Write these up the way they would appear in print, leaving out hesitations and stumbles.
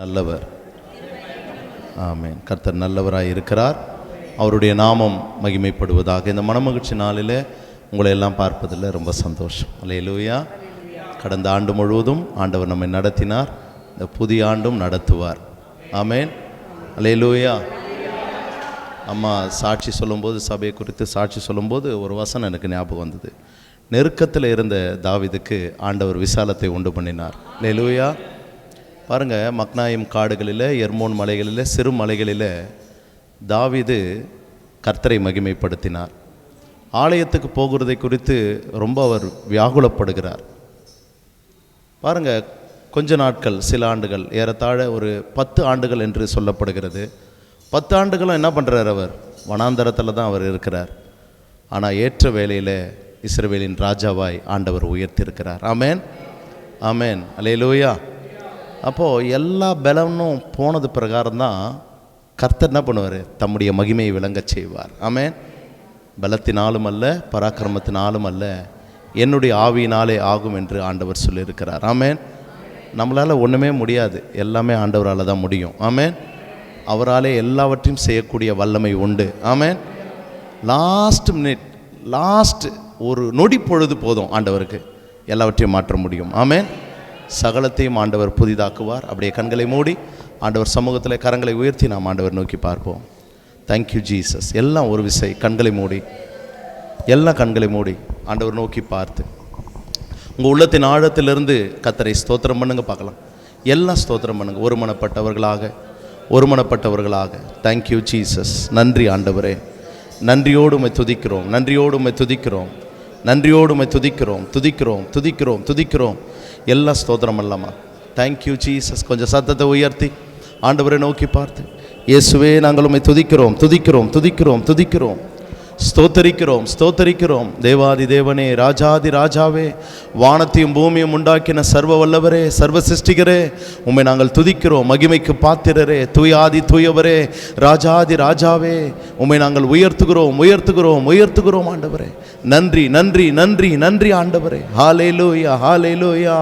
நல்லவர். ஆமென். கர்த்தர் நல்லவராய் இருக்கிறார். அவருடைய நாமம் மகிமைப்படுவதாக. இந்த மனமகிழ்ச்சி நாளில் உங்களை எல்லாம் பார்ப்பதில் ரொம்ப சந்தோஷம். அல்லேலூயா. கடந்த ஆண்டு முழுவதும் ஆண்டவர் நம்மை நடத்தினார். இந்த புதிய ஆண்டும் நடத்துவார். ஆமென். அல்லேலூயா. அம்மா சாட்சி சொல்லும்போது, சபையை குறித்து சாட்சி சொல்லும்போது ஒரு வசனம் எனக்கு ஞாபகம் வந்தது. நெருக்கத்தில் இருந்த தாவீதுக்கு ஆண்டவர் விசாலத்தை உண்டு பண்ணினார். அல்லேலூயா. பாருங்கள், மக்னாயிம் காடுகளில், எர்மோன் மலைகளில், சிறு மலைகளில் தாவீது கர்த்தரை மகிமைப்படுத்தினார். ஆலயத்துக்கு போகிறதை குறித்து ரொம்ப அவர் வியாகுலப்படுகிறார். பாருங்கள், கொஞ்ச நாட்கள், சில ஆண்டுகள், ஏறத்தாழ ஒரு 10 ஆண்டுகள் என்று சொல்லப்படுகிறது. 10 ஆண்டுகளும் என்ன பண்ணுறார்? அவர் வனாந்தரத்தில் தான் அவர் இருக்கிறார். ஆனால் ஏற்ற வேளையில் இஸ்ரவேலின் ராஜாவாய் ஆண்டவர் உயர்த்தியிருக்கிறார். ஆமேன், ஆமேன், அல்லேலூயா. அப்போது எல்லா பலனும் போனது பிரகாரம் தான் கர்த்தர் என்ன பண்ணுவார்? தம்முடைய மகிமையை விளங்கச் செய்வார். ஆமென். பலத்தினாலும் அல்ல, பராக்கிரமத்தினாலும் அல்ல, என்னுடைய ஆவியினாலே ஆகும் என்று ஆண்டவர் சொல்லியிருக்கிறார். ஆமென். நம்மளால் ஒன்றுமே முடியாது, எல்லாமே ஆண்டவரால் தான் முடியும். ஆமென். அவராலே எல்லாவற்றையும் செய்யக்கூடிய வல்லமை உண்டு. ஆமென். லாஸ்ட் மினிட், லாஸ்ட் ஒரு நொடி பொழுது போதும் ஆண்டவருக்கு எல்லாவற்றையும் மாற்ற முடியும். ஆமென். சகலத்தையும் ஆண்டவர் புதிதாக்குவார். அப்படியே கண்களை மூடி ஆண்டவர் சமூகத்தில் கரங்களை உயர்த்தி நாம் ஆண்டவர் நோக்கி பார்ப்போம். Thank you Jesus. எல்லாம் ஒரு விசை கண்களை மூடி, எல்லாம் கண்களை மூடி ஆண்டவர் நோக்கி பார்த்து உங்கள் உள்ளத்தின் ஆழத்திலிருந்து கர்த்தரை ஸ்தோத்திரம் பண்ணுங்க. பார்க்கலாம், எல்லாம் ஸ்தோத்திரம் பண்ணுங்க. ஒருமனப்பட்டவர்களாக. Thank you Jesus. நன்றி ஆண்டவரே. நன்றியோடு உம்மை துதிக்கிறோம், நன்றியோடு உம்மை துதிக்கிறோம், நன்றியோடு உம்மை துதிக்கிறோம், துதிக்கிறோம், துதிக்கிறோம், துதிக்கிறோம். எல்லாம் ஸ்தோத்திரம் அல்லமா. Thank you Jesus. கொஞ்சம் சத்தத்தை உயர்த்தி ஆண்டவரை நோக்கி பார்த்து, இயேசுவே நாங்கள் உம்மை துதிக்கிறோம், துதிக்கிறோம், துதிக்கிறோம், துதிக்கிறோம், ஸ்தோத்தரிக்கிறோம், ஸ்தோத்தரிக்கிறோம். தேவாதி தேவனே, ராஜாதி ராஜாவே, வானத்தையும் பூமியும் உண்டாக்கின சர்வ வல்லவரே, சர்வ சிருஷ்டிகரே, உம்மை நாங்கள் துதிக்கிறோம். மகிமைக்கு பாத்திரரே, தூயாதி தூயவரே, ராஜாதி ராஜாவே, உம்மை நாங்கள் உயர்த்துகிறோம், உயர்த்துகிறோம், உயர்த்துகிறோம். ஆண்டவரே நன்றி, நன்றி, நன்றி, நன்றி ஆண்டவரே. ஹல்லேலூயா, ஹல்லேலூயா.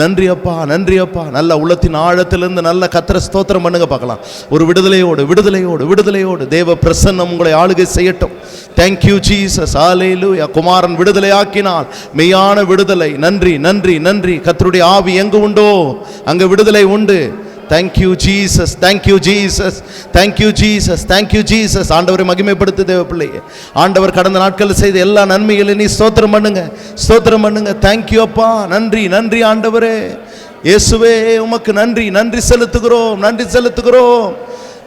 நன்றி அப்பா, நன்றி அப்பா. நல்ல உள்ளத்தின் ஆழத்திலிருந்து நல்ல கர்த்தரை ஸ்தோத்திரம் பண்ணுங்க. பார்க்கலாம், ஒரு விடுதலையோடு, விடுதலையோடு, விடுதலையோடு தேவ பிரசன்னம் உங்களை ஆளுகை செய்யட்டும். Thank you Jesus. ஹல்லேலூயா. குமாரன் விடுதலை ஆக்கினார், மெய்யான விடுதலை. நன்றி, நன்றி, நன்றி. கர்த்தருடைய ஆவி எங்கு உண்டோ அங்கே விடுதலை உண்டு. Thank you Jesus, thank you Jesus, thank you Jesus, thank you Jesus. ஆண்டவரை மகிமைப்படுத்து தேவ பிள்ளையே. ஆண்டவர் கடந்த நாட்களில் செய்த எல்லா நன்மைகளையும் நீ ஸ்தோத்திரம் பண்ணுங்க, ஸ்தோத்திரம் பண்ணுங்க. தேங்க்யூ அப்பா. நன்றி, நன்றி ஆண்டவரே. இயேசுவே உமக்கு நன்றி, நன்றி செலுத்துகிறோம், நன்றி செலுத்துகிறோம்.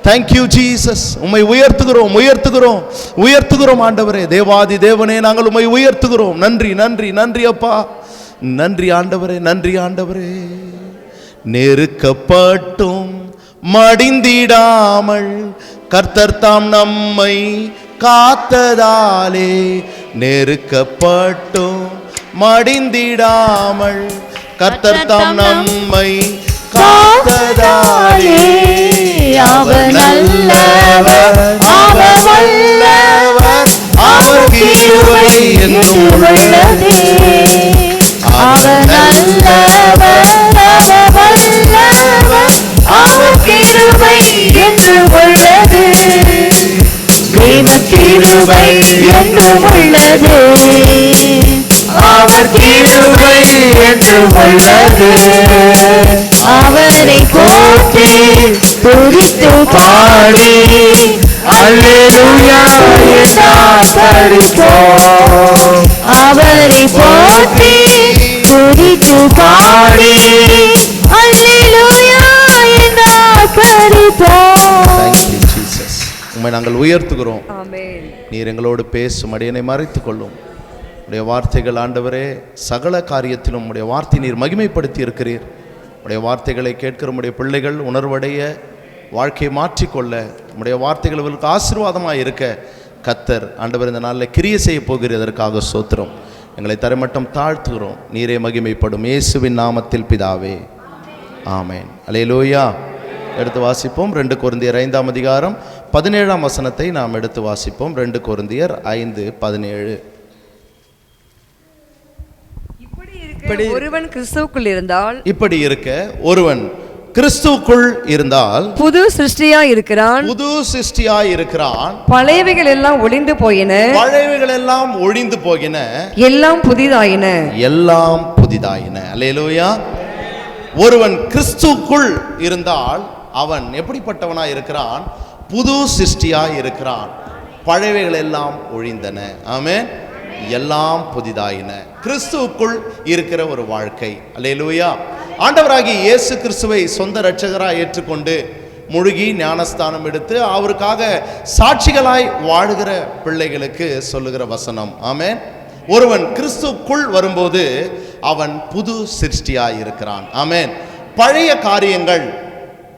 Thank you Jesus. உம்மை உயர்த்துகிறோம், உயர்த்துகிறோம், உயர்த்துகிறோம் ஆண்டவரே. தேவாதி தேவனே, நாங்கள் உம்மை உயர்த்துகிறோம். நன்றி, நன்றி, நன்றி அப்பா. நன்றி ஆண்டவரே, நன்றி ஆண்டவரே. நெருக்கப்பட்டும் மடிந்திடாமல் கர்த்தர் தாம் நம்மை காத்ததாலே, நெருக்கப்பட்டும் மடிந்திடாமல் கர்த்தர் தாம் நம்மை காத்ததாலே, அவர் நல்லவர், அவர் வல்லவர், அவர் கிருபை என்றும் உள்ளதே. அவர் நல்லவர், அவர் வல்லவர், அவர் கிருபை என்றும் உள்ளது. பிரேம கிருபை என்றும் உள்ளது. அவர் கிருபை என்றும் உள்ளது. அவரை போற்றி துதித்து பாடி அல்லேலூயா என்றார்ப்பரிப்போம். அவரை போற்றி துதித்து பாடி அல்லேலூயா என்றார்ப்பரிப்போம். உம்மை நாங்கள் உயர்த்துகிறோம். ஆமென். நீர் எங்களோடு பேசும், அடியனை மறைத்துக் கொள்ளும். உடைய வார்த்தைகள் ஆண்டவரே, சகல காரியத்திலும் உடைய வார்த்தை நீர் மகிமைப்படுத்தி இருக்கிறீர். உடைய வார்த்தைகளை கேட்கிற உடைய பிள்ளைகள் உணர்வடைய, வாழ்க்கையை மாற்றிக்கொள்ள, உடைய வார்த்தைகள் இவர்களுக்கு ஆசீர்வாதமாக இருக்க கர்த்தர் ஆண்டவர் இந்த நாளில் கிரியை செய்ய போகிறதற்காக ஸ்தோத்திரம். எங்களை தரைமட்டம் தாழ்த்துகிறோம். நீரே மகிமைப்படும். இயேசுவின் நாமத்தில் பிதாவே, ஆமென். அல்லேலூயா. எடுத்து வாசிப்போம். 2 கொரிந்தியர் 5ஆம் அதிகாரம் 17ஆம் வசனத்தை நாம் எடுத்து வாசிப்போம். 2 கொரிந்தியர் 5:17. ஒருவன் கிறிஸ்துவுக்குள் இருந்தால், இப்படி இருக்க ஒருவன் கிறிஸ்துவுக்குள் இருந்தால் புது சிருஷ்டியாய் இருக்கிறான். புது சிருஷ்டியாய் இருக்கிறான். பழையவைகள் எல்லாம் ஒளிந்து போயின. பழையவைகள் எல்லாம் ஒழிந்து போகின. எல்லாம் புதிதாயின. எல்லாம் புதிதாயின. அல்லேலூயா. ஒருவன் கிறிஸ்துவுக்குள் இருந்தால் அவன் எப்படிப்பட்டவனாய் இருக்கிறான்? புது சிருஷ்டியாய் இருக்கிறான். பழையவைகள் எல்லாம் ஒழிந்தன. ஆமென். எல்லாம் புதிதாயின. கிறிஸ்துவுக்குள் இருக்கிற ஒரு வாழ்க்கை. அல்லேலூயா. ஆண்டவராகிய இயேசு கிறிஸ்துவை சொந்த இரட்சகராய் ஏற்றுக்கொண்டு முழுகி ஞானஸ்தானம் எடுத்து அவருக்காக சாட்சிகளாய் வாழுகிற பிள்ளைகளுக்கு சொல்லுகிற வசனம். ஆமென். ஒருவன் கிறிஸ்துவுக்குள் வரும்போது அவன் புது சிருஷ்டியாய் இருக்கிறான். ஆமென். பழைய காரியங்கள்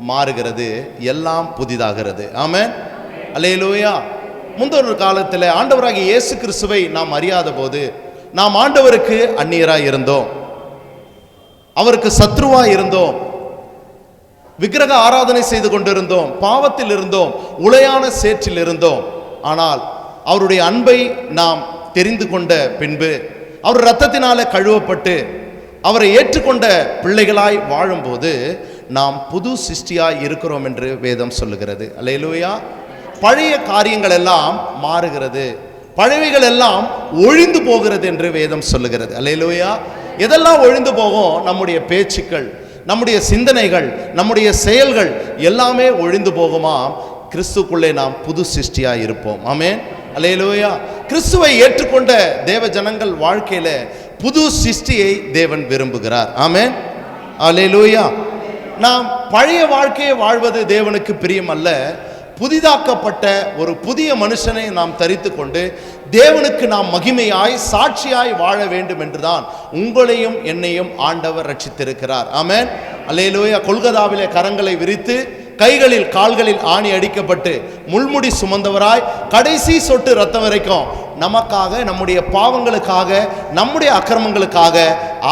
மாறுகிறது, எல்லாம் புதிதாகிறது. ஆமென். அல்லேலூயா. முந்தொரு காலத்தில் ஆண்டவராகிய இயேசு கிறிஸ்துவை நாம் அறியாத போது நாம் ஆண்டவருக்கு அந்நியராய் இருந்தோம், அவருக்கு சத்ருவாய் இருந்தோம், விக்கிரக ஆராதனை செய்து கொண்டிருந்தோம், பாவத்தில் இருந்தோம், உளையான சேற்றில் இருந்தோம். ஆனால் அவருடைய அன்பை நாம் தெரிந்து கொண்ட பின்பு அவர் இரத்தத்தினால கழுவப்பட்டு அவரை ஏற்றுக்கொண்ட பிள்ளைகளாய் வாழும்போது நாம் புது சிருஷ்டியாய் இருக்கிறோம் என்று வேதம் சொல்லுகிறது. அல்லேலூயா. பழைய காரியங்கள் எல்லாம் மாறுகிறது, பழையவைகள் எல்லாம் ஒழிந்து போகிறது என்று வேதம் சொல்லுகிறது. அல்லேலூயா. எதெல்லாம் ஒழிந்து போகும்? நம்முடைய பேச்சுக்கள், நம்முடைய சிந்தனைகள், நம்முடைய செயல்கள் எல்லாமே ஒழிந்து போகுமா? கிறிஸ்துக்குள்ளே நாம் புது சிருஷ்டியாய் இருப்போம். ஆமென். அல்லேலூயா. கிறிஸ்துவை ஏற்றுக்கொண்ட தேவ ஜனங்கள் வாழ்க்கையில புது சிருஷ்டியை தேவன் விரும்புகிறார். ஆமென். அல்லேலூயா. நாம் பழைய வாழ்க்கையை வாழ்வது தேவனுக்கு பிரியம் அல்ல. புதிதாக்கப்பட்ட ஒரு புதிய மனுஷனை நாம் தரித்து கொண்டு தேவனுக்கு நாம் மகிமையாய் சாட்சியாய் வாழ வேண்டும் என்றுதான் உங்களையும் என்னையும் ஆண்டவர் ரட்சித்திருக்கிறார். ஆமென். அல்லேலூயா. கொல்கதாவிலே கரங்களை விரித்து கைகளில் கால்களில் ஆணி அடிக்கப்பட்டு முள்முடி சுமந்தவராய் கடைசி சொட்டு ரத்தம் வரைக்கும் நமக்காக, நம்முடைய பாவங்களுக்காக, நம்முடைய அக்கிரமங்களுக்காக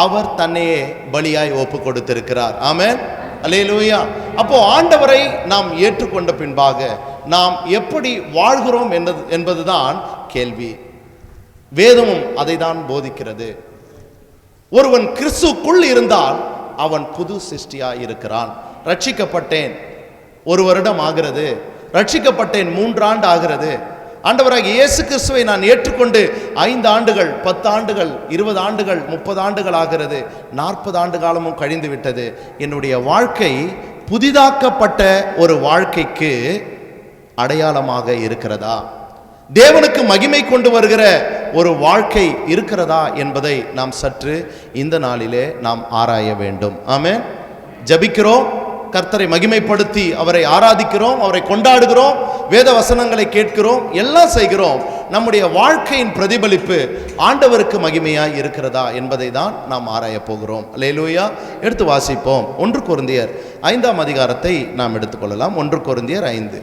அவர் தன்னையே பலியாய் ஒப்பு கொடுத்திருக்கிறார். ஆமென். அல்லேலூயா. அப்போ ஆண்டவரை நாம் ஏற்றுக்கொண்ட பின்பாக நாம் எப்படி வாழ்கிறோம் என்பதுதான் கேள்வி. வேதமும் அதை தான் போதிக்கிறது. ஒருவன் கிறிஸ்துவுக்குள் இருந்தால் அவன் புது சிருஷ்டியாய் இருக்கிறான். ரட்சிக்கப்பட்டேன் 1 வருடம் ஆகிறது, ரட்சிக்கப்பட்டேன் 3 ஆண்டு ஆகிறது, ஆண்டவராகிய இயேசு கிறிஸ்துவை நான் ஏற்றுக்கொண்டு 5 ஆண்டுகள், 10 ஆண்டுகள், 20 ஆண்டுகள், 30 ஆண்டுகள் ஆகிறது, 40 ஆண்டு காலமும் கழிந்து விட்டது. என்னுடைய வாழ்க்கை புதிதாக்கப்பட்ட ஒரு வாழ்க்கைக்கு அடையாளமாக இருக்கிறதா? தேவனுக்கு மகிமை கொண்டு வருகிற ஒரு வாழ்க்கை இருக்கிறதா என்பதை நாம் சற்று இந்த நாளிலே நாம் ஆராய வேண்டும். ஆமென். ஜெபிக்கிறோம், கர்த்தரை மகிமைப்படுத்தி அவரை ஆராதிக்கிறோம், அவரை கொண்டாடுகிறோம், வேத வசனங்களை கேட்கிறோம், எல்லாம் செய்கிறோம். நம்முடைய வாழ்க்கையின் பிரதிபலிப்பு ஆண்டவருக்கு மகிமையாய் இருக்கிறதா என்பதை தான் நாம் ஆராய போகிறோம். அல்லேலூயா. எடுத்து வாசிப்போம். 1 கொரிந்தியர் 5ஆம் அதிகாரத்தை நாம் எடுத்துக்கொள்ளலாம். 1 கொரிந்தியர் 5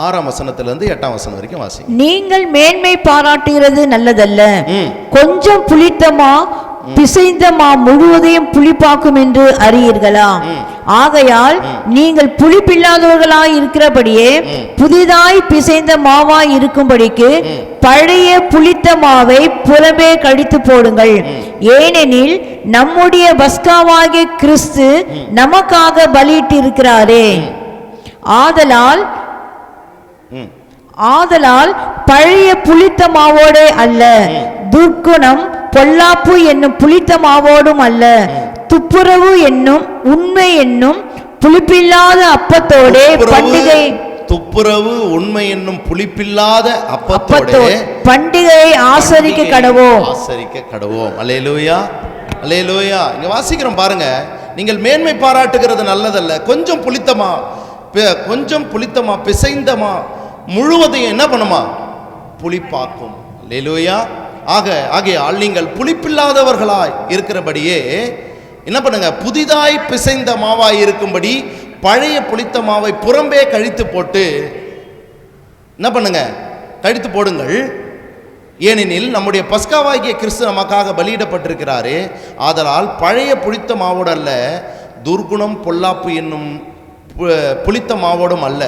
6ஆம் வசனத்திலிருந்து 8ஆம் வசனம் வரைக்கும் வாசி. நீங்கள் மேன்மை பாராட்டுகிறது நல்லதல்ல, கொஞ்சம் புளித்தமா பிசைந்த மா முழுவதையும் புளிப்பாக்கும் என்று அறியீர்களா? ஆகையால் நீங்கள் புளிப்பில்லாதவர்களாய் இருக்கிறபடியே புதிதாய் பிசைந்த மாவாய் இருக்கும்படிக்கு பழைய புளித்த மாவை புறம்பே கழித்து போடுங்கள். ஏனெனில் நம்முடைய பஸ்காவாகிய கிறிஸ்து நமக்காக பலியிட்டு இருக்கிறாரே. ஆதலால் பழைய புளித்த மாவோடே அல்ல, துர்க்குணம் பொல்லாப்பு என்னும் புளித்த மாவோடும் அல்ல, துப்புரவு என்னும் உண்மை என்னும் புளிப்பில்லாத அப்பத்தோடே பண்டிகை துப்புரவு உண்மை என்னும் புளிப்பில்லாத அப்பத்தோடே பண்டிகையை ஆசரிக்க கடவோம். அல்லேலூயா. அல்லேலூயா. இங்க வாசிக்கிறோம் பாருங்க. நீங்கள் மேன்மை பாராட்டுகிறது நல்லதல்ல, கொஞ்சம் புளித்தமா பிசைந்தமா முழுவதையும் என்ன பண்ணுமா? புளிப்பாக்கும். அல்லேலூயா. ஆகையால் நீங்கள் புளிப்பில்லாதவர்களாய் இருக்கிறபடியே என்ன பண்ணுங்க? புதிதாய் பிசைந்த மாவாய் இருக்கும்படி பழைய புளித்த மாவை புறம்பே கழித்து போட்டு என்ன பண்ணுங்க? கழித்து போடுங்கள். ஏனெனில் நம்முடைய பஸ்காவாகிய கிறிஸ்து நமக்காக பலியிடப்பட்டிருக்கிறாரே. ஆதலால் பழைய புளித்த மாவோடு அல்ல, துர்குணம் பொல்லாப்பு என்னும் புளித்த மாவோடும் அல்ல,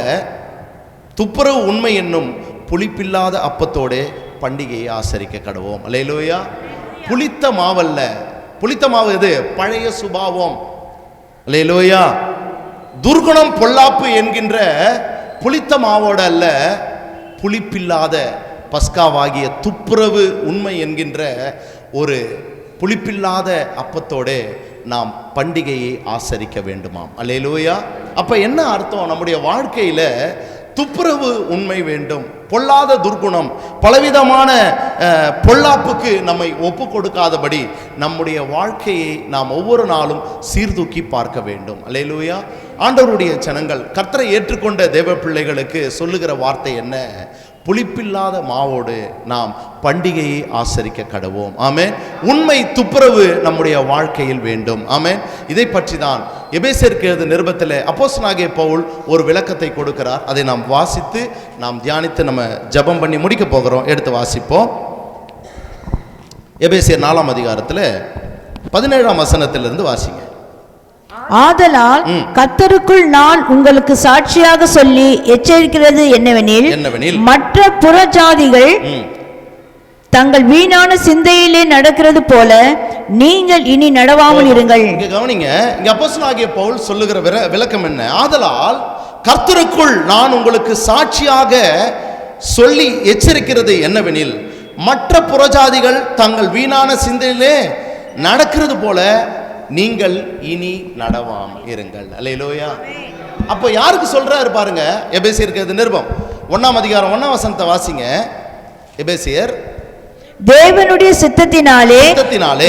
துப்புரவு உண்மை என்னும் புளிப்பில்லாத அப்பத்தோடு பண்டிகையை ஆசரிக்க கடவோம். அல்லேலூயா. புளித்த மாவல்ல. புளித்த மாவு எது? பழைய சுபாவம், அல்லேலூயா. துர்குணம் பொல்லாப்பு என்கின்ற புளித்த மாவோட அல்ல, புளிப்பில்லாத பஸ்காவாகிய துப்புரவு உண்மை என்கின்ற ஒரு புளிப்பில்லாத அப்பத்தோட நாம் பண்டிகையை ஆசரிக்க வேண்டுமாம். அல்லேலூயா. அப்ப என்ன அர்த்தம்? நம்முடைய வாழ்க்கையில துப்புரவு உண்மை வேண்டும். பொல்லாத துர்குணம், பலவிதமான பொல்லாப்புக்கு நம்மை ஒப்பு கொடுக்காதபடி நம்முடைய வாழ்க்கையை நாம் ஒவ்வொரு நாளும் சீர்தூக்கி பார்க்க வேண்டும். அல்லேலூயா. ஆண்டவருடைய ஜனங்கள், கர்த்தரை ஏற்றுக்கொண்ட தேவ பிள்ளைகளுக்கு சொல்லுகிற வார்த்தை என்ன? புளிப்பில்லாத மாவோடு நாம் பண்டிகையை ஆசரிக்க கடவோம். ஆமென். உண்மை துப்புரவு நம்முடைய வாழ்க்கையில் வேண்டும். ஆமென். இதை பற்றி தான் எபேசியருக்கு எழுதிய நிருபத்தில் அப்போஸ்தலனாகிய பவுல் ஒரு விளக்கத்தை கொடுக்கிறார். அதை நாம் வாசித்து நாம் தியானித்து நம்ம ஜெபம் பண்ணி முடிக்க போகிறோம். எடுத்து வாசிப்போம். எபேசியர் 4ஆம் அதிகாரத்தில் 17ஆம் வசனத்திலிருந்து வாசிங்க. ஆதலால் கர்த்தருக்குள் நான் உங்களுக்கு சாட்சியாக சொல்லி எச்சரிக்கிறது என்னவெனில் மற்ற புறஜாதிகள் தங்கள் வீணான சிந்தையிலே நடக்கிறது போல நீங்கள் இனி நடவாமல் இருங்கள். இங்க கவனிங்க, இங்க அப்போஸ்தலனாகிய பவுல் சொல்லுகிற விளக்கம் என்ன? ஆதலால் கர்த்தருக்குள் நான் உங்களுக்கு சாட்சியாக சொல்லி எச்சரிக்கிறது என்னவெனில் மற்ற புறஜாதிகள் தங்கள் வீணான சிந்தையிலே நடக்கிறது போல நீங்கள் இனி நடவாமல் இருங்கள். அல்லேலூயா. அப்போ யாருக்கு சொல்றாரு பாருங்க. எபேசியருக்கு நிருபம் 1ஆம் அதிகாரம் 1ஆம் வசனத்தை வாசிங்க. எபேசியர் தேவனுடைய சித்தத்தினாலே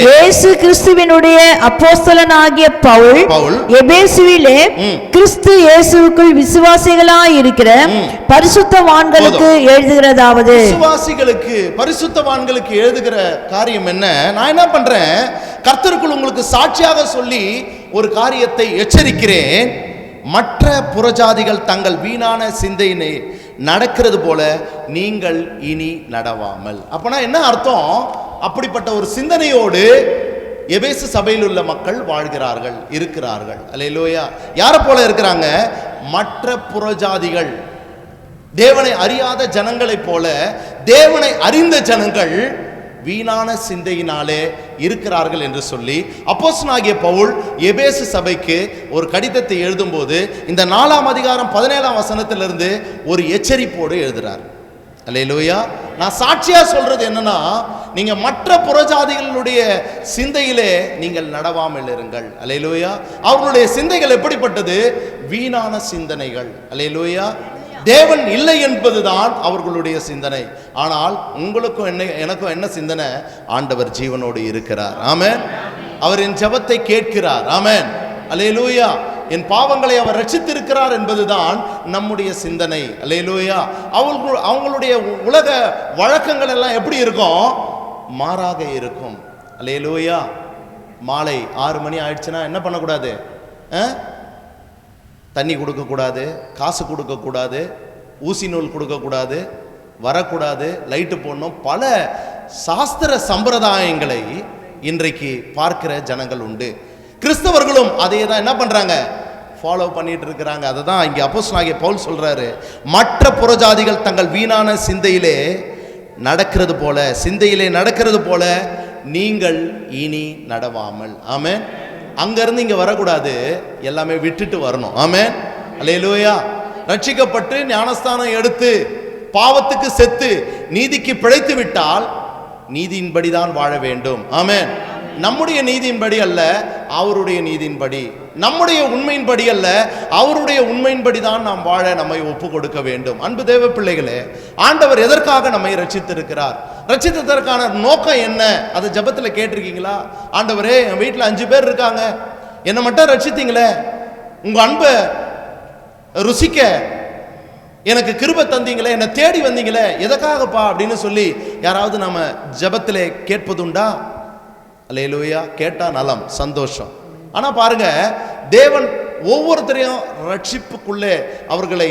இயேசு கிறிஸ்துவினுடைய அப்போஸ்தலனாகிய பவுல் எபேசுவிலே கிறிஸ்து இயேசுவுக்குள் விசுவாசிகளாய் இருக்கிற பரிசுத்தவான்களுக்கு எழுதுகிறதாவது. விசுவாசிகளுக்கு, பரிசுத்தவான்களுக்கு எழுதுகிற காரியம் என்ன? நான் என்ன பண்றேன்? கர்த்தருக்குள் உங்களுக்கு சாட்சியாக சொல்லி ஒரு காரியத்தை எச்சரிக்கிறேன். மற்ற புறஜாதிகள் தங்கள் வீணான சிந்தையினை நடக்கிறது போல நீங்கள் இனி நடவாமல். அப்பனா என்ன அர்த்தம்? அப்படிப்பட்ட ஒரு சிந்தனையோடு எபேசு சபையில் உள்ள மக்கள் வாழ்கிறார்கள், இருக்கிறார்கள். அல்லேலூயா. யாரை போல இருக்கிறாங்க? மற்ற புறஜாதிகள், தேவனை அறியாத ஜனங்களைப் போல தேவனை அறிந்த ஜனங்கள் வீணான சிந்தையினாலே இருக்கிறார்கள் என்று சொல்லி அப்போஸ்தலனாகிய பவுல் எபேசு சபைக்கு ஒரு கடிதத்தை எழுதும்போது இந்த 4ஆம் அதிகாரம் 17ஆம் வசனத்திலிருந்து ஒரு எச்சரிப்போடு எழுதுறார். அல்லேலூயா. நான் சாட்சியா சொல்றது என்னன்னா, நீங்க மற்ற புறஜாதிகளுடைய சிந்தையிலே நீங்கள் நடவாமல் இருங்கள். அல்லேலூயா. அவர்களுடைய சிந்தைகள் எப்படிப்பட்டது? வீணான சிந்தனைகள். அல்லேலூயா. தேவன் இல்லை என்பதுதான் அவர்களுடைய சிந்தனை. ஆனால் உங்களுக்கும் எனக்கும் என்ன சிந்தனை? ஆண்டவர் ஜீவனோடு இருக்கிறார். ஆமென். அவர் என் ஜெபத்தை கேட்கிறார். ஆமென். அல்லேலூயா. என் பாவங்களை அவர் ரட்சித்திருக்கிறார் என்பதுதான் நம்முடைய சிந்தனை. அல்லேலூயா. அவங்களுடைய உலக வழக்கங்கள் எல்லாம் எப்படி இருக்கும்? மாறாக இருக்கும். அல்லேலூயா. மாலை 6 மணி ஆயிடுச்சுன்னா என்ன பண்ணக்கூடாது? தண்ணி கொடுக்கக்கூடாது, காசு கொடுக்கக்கூடாது, ஊசி நூல் கொடுக்கக்கூடாது, வரக்கூடாது, லைட்டு போடணும். பல சாஸ்திர சம்பிரதாயங்களை இன்றைக்கு பார்க்கிற ஜனங்கள் உண்டு. கிறிஸ்தவர்களும் அதே தான் என்ன பண்றாங்க? ஃபாலோ பண்ணிட்டு இருக்கிறாங்க. அதை தான் இங்கே அப்போஸ்தலனாகிய பவுல் சொல்றாரு. மற்ற புறஜாதிகள் தங்கள் வீணான சிந்தையிலே நடக்கிறது போல, சிந்தையிலே நடக்கிறது போல நீங்கள் இனி நடவாமல். ஆமென். அங்கிருந்து இங்க வரக்கூடாது, எல்லாமே விட்டுட்டு வரணும். ஆமென். அல்லேலூயா. ரட்சிக்கப்பட்டு ஞானஸ்தானம் எடுத்து பாவத்துக்கு செத்து நீதிக்கு பிழைத்து விட்டால் நீதியின்படிதான் வாழ வேண்டும். ஆமென். நம்முடைய நீதியின்படி அல்ல, அவருடைய நீதியின்படி. நம்முடைய உண்மையின்படி அல்ல, அவருடைய உண்மையின்படி தான் நாம் வாழ நம்மை ஒப்பு கொடுக்க வேண்டும். அன்பு தேவ பிள்ளைகளே, ஆண்டவர் எதற்காக நம்மை ரட்சித்திருக்கிறார்? ரட்சித்ததற்கான நோக்கம் என்ன? அதை ஜெபத்தில் கேட்டிருக்கீங்களா? ஆண்டவரே, என் வீட்டில் 5 பேர் இருக்காங்க, என்னை மட்டும் ரட்சித்தீங்களே, உங்க அன்பை ருசிக்க எனக்கு கிருபை தந்தீங்களே, என்னை தேடி வந்தீங்களே, எதற்காகப்பா அப்படின்னு சொல்லி யாராவது நம்ம ஜெபத்தில் கேட்பதுண்டா? அல்லேலூயா. கேட்டா நலம், சந்தோஷம். ஆனா பாருங்க, தேவன் ஒவ்வொருத்தரையும் ரட்சிப்புக்குள்ளே அவர்களை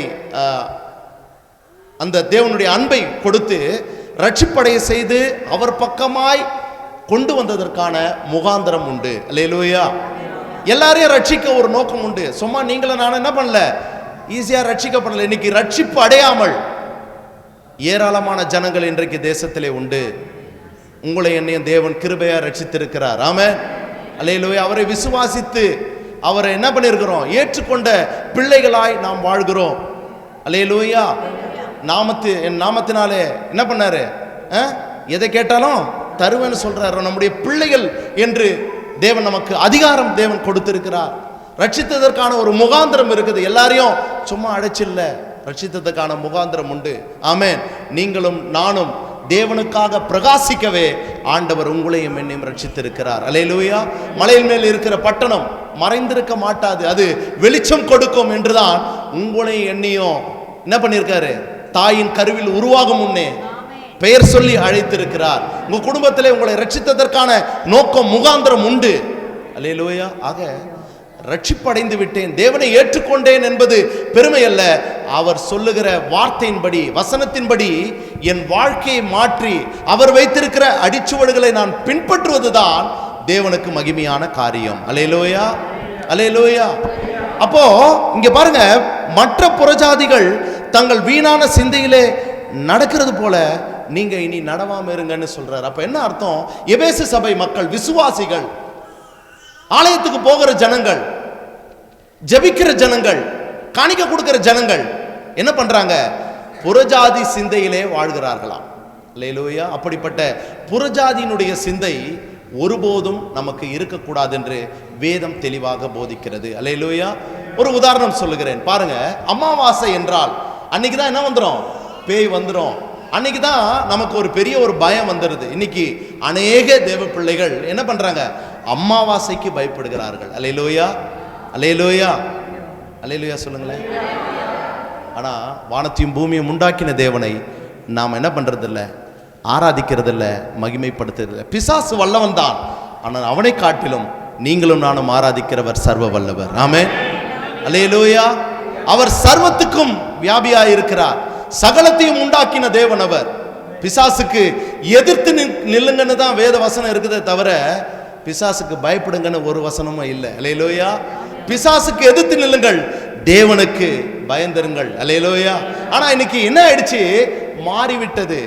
அந்த தேவனுடைய அன்பை கொடுத்து ரட்சிப்படைய செய்து அவர் பக்கமாய் கொண்டு வந்ததற்கான முகாந்திரம் உண்டு. அல்லேலூயா. எல்லாரையும் ரட்சிக்க ஒரு நோக்கம் உண்டு. சும்மா நீங்களும் நானும் என்ன பண்ணல, ஈஸியா ரட்சிக்கப்படல. இன்னைக்கு ரட்சிப்பு அடையாமல் ஏராளமான ஜனங்கள் இன்றைக்கு தேசத்திலே உண்டு. உங்களை என்னையும் தேவன் கிருபையா ரட்சித்திருக்கிறார். ஆமென். அல்லேலூயா. அவரை விசுவாசித்து அவரை என்ன பண்ணியிருக்கிறோம், ஏற்றுக்கொண்ட பிள்ளைகளாய் நாம் வாழ்கிறோம். அல்லேலூயா. என் நாமத்தினாலே என்ன பண்ணாரு, எதை கேட்டாலும் தருவேன்னு சொல்றாரு. நம்முடைய பிள்ளைகள் என்று தேவன் நமக்கு அதிகாரம் தேவன் கொடுத்திருக்கிறார். ரட்சித்ததற்கான ஒரு முகாந்திரம் இருக்குது. எல்லாரையும் சும்மா அழைச்சில்ல, ரட்சித்ததற்கான முகாந்திரம் உண்டு. ஆமென். நீங்களும் நானும் தேவனுக்காக பிரகாசிக்கவே ஆண்டவர் உங்களையும் என்னையும் ரட்சித்திருக்கிறார். அல்லேலூயா. மலையின் மேல் இருக்கிற பட்டணம் மறைந்திருக்க மாட்டாது, அது வெளிச்சம் கொடுக்கும் என்றுதான் உங்களையும் என்னையும் என்ன பண்ணியிருக்காரு, தாயின் கருவில் உருவாகும் முன்னே பெயர் சொல்லி அழைத்திருக்கிறார். உங்க குடும்பத்திலே உங்களை ரட்சித்ததற்கான நோக்கம் முகாந்திரம் உண்டு. அல்லேலூயா. ஆக ரட்சிப்படைந்து விட்டேன், தேவனை ஏற்றுக்கொண்டேன் என்பது பெருமை அல்ல. அவர் சொல்லுகிற வார்த்தையின்படி, வசனத்தின்படி என் வாழ்க்கையை மாற்றி அவர் வைத்திருக்கிற அடிச்சுவடுகளை நான் பின்பற்றுவதுதான் தேவனுக்கு மகிமையான காரியம். அல்லேலூயா, அல்லேலூயா. அப்போ இங்க பாருங்க, மற்ற புறஜாதிகள் தங்கள் வீணான சிந்தையிலே நடக்கிறது போல நீங்க இனி நடவாம இருங்கன்னு சொல்றாரு. அப்ப என்ன அர்த்தம்? எபேசு சபை மக்கள், விசுவாசிகள், ஆலயத்துக்கு போகிற ஜனங்கள், ஜெபிக்கிற ஜனங்கள், காணிக்க கொடுக்கிற ஜனங்கள் என்ன பண்றாங்க? புறஜாதி சிந்தையிலே வாழ்கிறார்களாம். அல்லேலூயா. அப்படிப்பட்ட புறஜாதியினுடைய சிந்தை ஒருபோதும் நமக்கு இருக்கக்கூடாது என்று வேதம் தெளிவாக போதிக்கிறது. அல்லேலூயா. ஒரு உதாரணம் சொல்லுகிறேன் பாருங்க. அமாவாசை என்றால் அன்னைக்கு தான் என்ன வந்துடும், பேய் வந்துடும். அன்னைக்கு தான் நமக்கு ஒரு பெரிய ஒரு பயம் வந்துடுது. இன்னைக்கு அநேக தேவ பிள்ளைகள் என்ன பண்றாங்க, அமாவாசைக்கு பயப்படுகிறார்கள். அல்லேலூயா, அல்லேலூயா, அல்லேலூயா சொல்லுங்களேன். ஆனா வானத்தையும் பூமியும் உண்டாக்கின தேவனை நாம் என்ன பண்றது இல்லை, ஆராதிக்கிறது இல்லை, மகிமைப்படுத்துறது. பிசாசு வல்லவன் தான், ஆனால் அவனை காட்டிலும் நீங்களும் நானும் ஆராதிக்கிறவர் சர்வ வல்லவர். ஆமென். அல்லேலூயா. அவர் சர்வத்துக்கும் வியாபியாய் இருக்கிறார். சகலத்தையும் உண்டாக்கின தேவன் அவர். பிசாசுக்கு எதிர்த்து நில்லுங்கன்னு தான் வேத வசனம் இருக்குதே தவிர பிசாசுக்கு பயப்படுங்கன்னு ஒரு வசனமும் இல்லை. அல்லேலூயா. பிசாசுக்கு எதிர்த்து நில்லுங்கள், தேவனுக்கு பயந்திருங்கள். அல்லேலூயா. ஆனா இன்னைக்கு என்ன ஆயிடுச்சு, மாறிவிட்டது.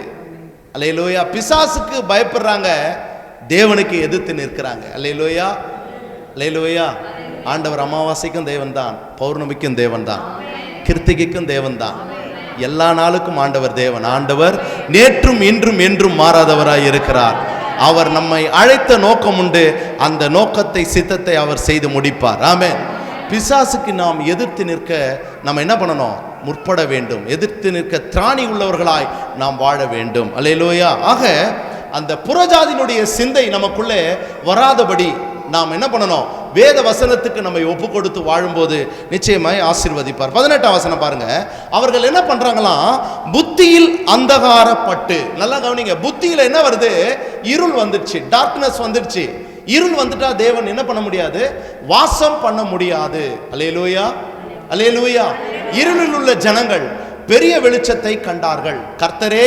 அல்லேலூயா. பிசாசுக்கு பயப்படுறாங்க, தேவனுக்கு எதிர்த்து நிற்கிறாங்க. அல்லேலூயா, அல்லேலூயா. ஆண்டவர் அமாவாசைக்கும் தேவன் தான், பௌர்ணமிக்கும் தேவன் தான், கிருத்திகைக்கும் தேவன் தான், எல்லா நாளுக்கும் ஆண்டவர் தேவன். ஆண்டவர் நேற்றும் இன்றும் என்றும் மாறாதவராய் இருக்கிறார். அவர் நம்மை அழைத்த நோக்கம் உண்டு, அந்த நோக்கத்தை, சித்தத்தை அவர் செய்து முடிப்பார். ஆமென். பிசாசுக்கு நாம் எதிர்த்து நிற்க நம்ம என்ன பண்ணணும், முற்பட வேண்டும். எதிர்த்து நிற்க திராணி உள்ளவர்களாய் நாம் வாழ வேண்டும். அல்லேலூயா. ஆக அந்த புறஜாதியினுடைய சிந்தை நமக்குள்ளே வராதபடி நாம் என்ன பண்ணணும், வேத வசனத்துக்கு நம்மை ஒப்பு கொடுத்து வாழும்போது நிச்சயமாய் ஆசீர்வதிப்பார். 18ஆம் வசனம் பாருங்க. அவர்கள் என்ன பண்றாங்களாம், புத்தியில் அந்தகாரப்பட்டு. நல்லா கவனிங்க, புத்தியில என்ன வருது, இருள் வந்துடுச்சு, டார்க்னஸ் வந்துடுச்சு. இருள் வந்துட்டா தேவன் என்ன பண்ண முடியாது, வாசம் பண்ண முடியாது. அல்லேலூயா, அல்லேலூயா. இருளில் உள்ள ஜனங்கள் பெரிய வெளிச்சத்தை கண்டார்கள். கர்த்தரே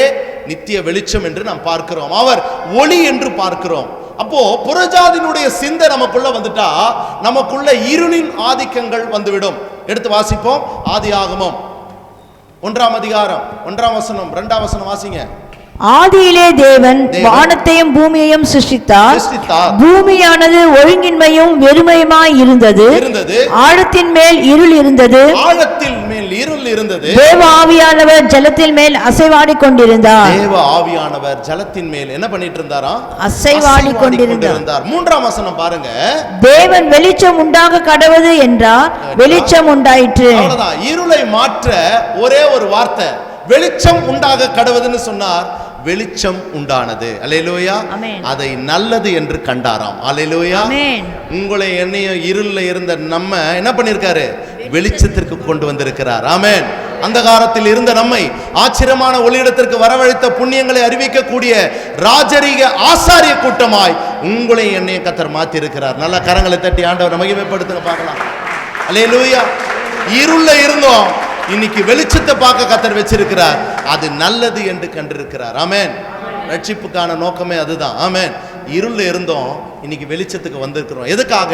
நித்திய வெளிச்சம் என்று நாம் பார்க்கிறோம், அவர் ஒளி என்று பார்க்கிறோம். அப்போ புறஜாதியினுடைய சிந்தை நமக்குள்ள வந்துட்டா நமக்குள்ள இருளின் ஆதிக்கங்கள் வந்துவிடும். எடுத்து வாசிப்போம். ஆதியாகமம் 1ஆம் அதிகாரம் 1ஆம் வசனம் 2ஆம் வசனம் வாசிங்க. ஆதியிலே தேவன் வானத்தையும் பூமியையும் சிருஷ்டித்தார். பூமியானது ஒழுங்கின்மையும் வெறுமையுமாய் இருந்தது. ஆழத்தின் மேல் இருள் இருந்தது. ஆழத்தின் மேல் இருள் இருந்தது. தேவ ஆவியானவர் ஜலத்தின் மேல் அசைவாடி கொண்டிருந்தார். தேவ ஆவியானவர் ஜலத்தின் மேல் என்ன பண்ணிட்டு இருந்தாரா, அசைவாடி கொண்டிருந்தார். 3ஆம் வசனம் பாருங்க. தேவன் வெளிச்சம் உண்டாக கடவது என்றார், வெளிச்சம் உண்டாயிற்று. அவ்வளவுதான். இருளை மாற்ற ஒரே ஒரு வார்த்தை, வெளிச்சம் உண்டாக கடவுதுன்னு சொன்னார், வெளிச்சம் உண்டானது. அல்லேலூயா. அதை நல்லது என்று கண்டாராம். அல்லேலூயா. உங்களை என்னையும் இருள்ல இருந்த நம்ம என்ன பண்ணிருக்காரு, வெளிச்சத்திற்கு கொண்டு வந்திருக்கிறார். ஆமென். அந்த காலத்தில் இருந்த நம்மை ஆச்சரியமான ஒளியிடத்திற்கு வரவழைத்த புண்ணியங்களை அறிவிக்கக்கூடிய ராஜரீக ஆசாரிய கூட்டமாய் உங்களை என்னையும் கர்த்தர் மாத்தி இருக்கிறார். நல்ல கரங்களை தட்டி ஆண்டவர் மகிமைப்படுத்துங்க பார்க்கலாம். அல்லேலூயா. இருள்ல இருந்தோம், இன்னைக்கு வெளிச்சத்தை பார்க்க கர்த்தர் வச்சிருக்கிறார். அது நல்லது என்று கண்டிருக்கிறார். ஆமென். ரட்சிப்புக்கான நோக்கமே அதுதான். ஆமென். இருள்ல இருந்தோம், இன்னைக்கு வெளிச்சத்துக்கு வந்திருக்கிறோம். எதுக்காக?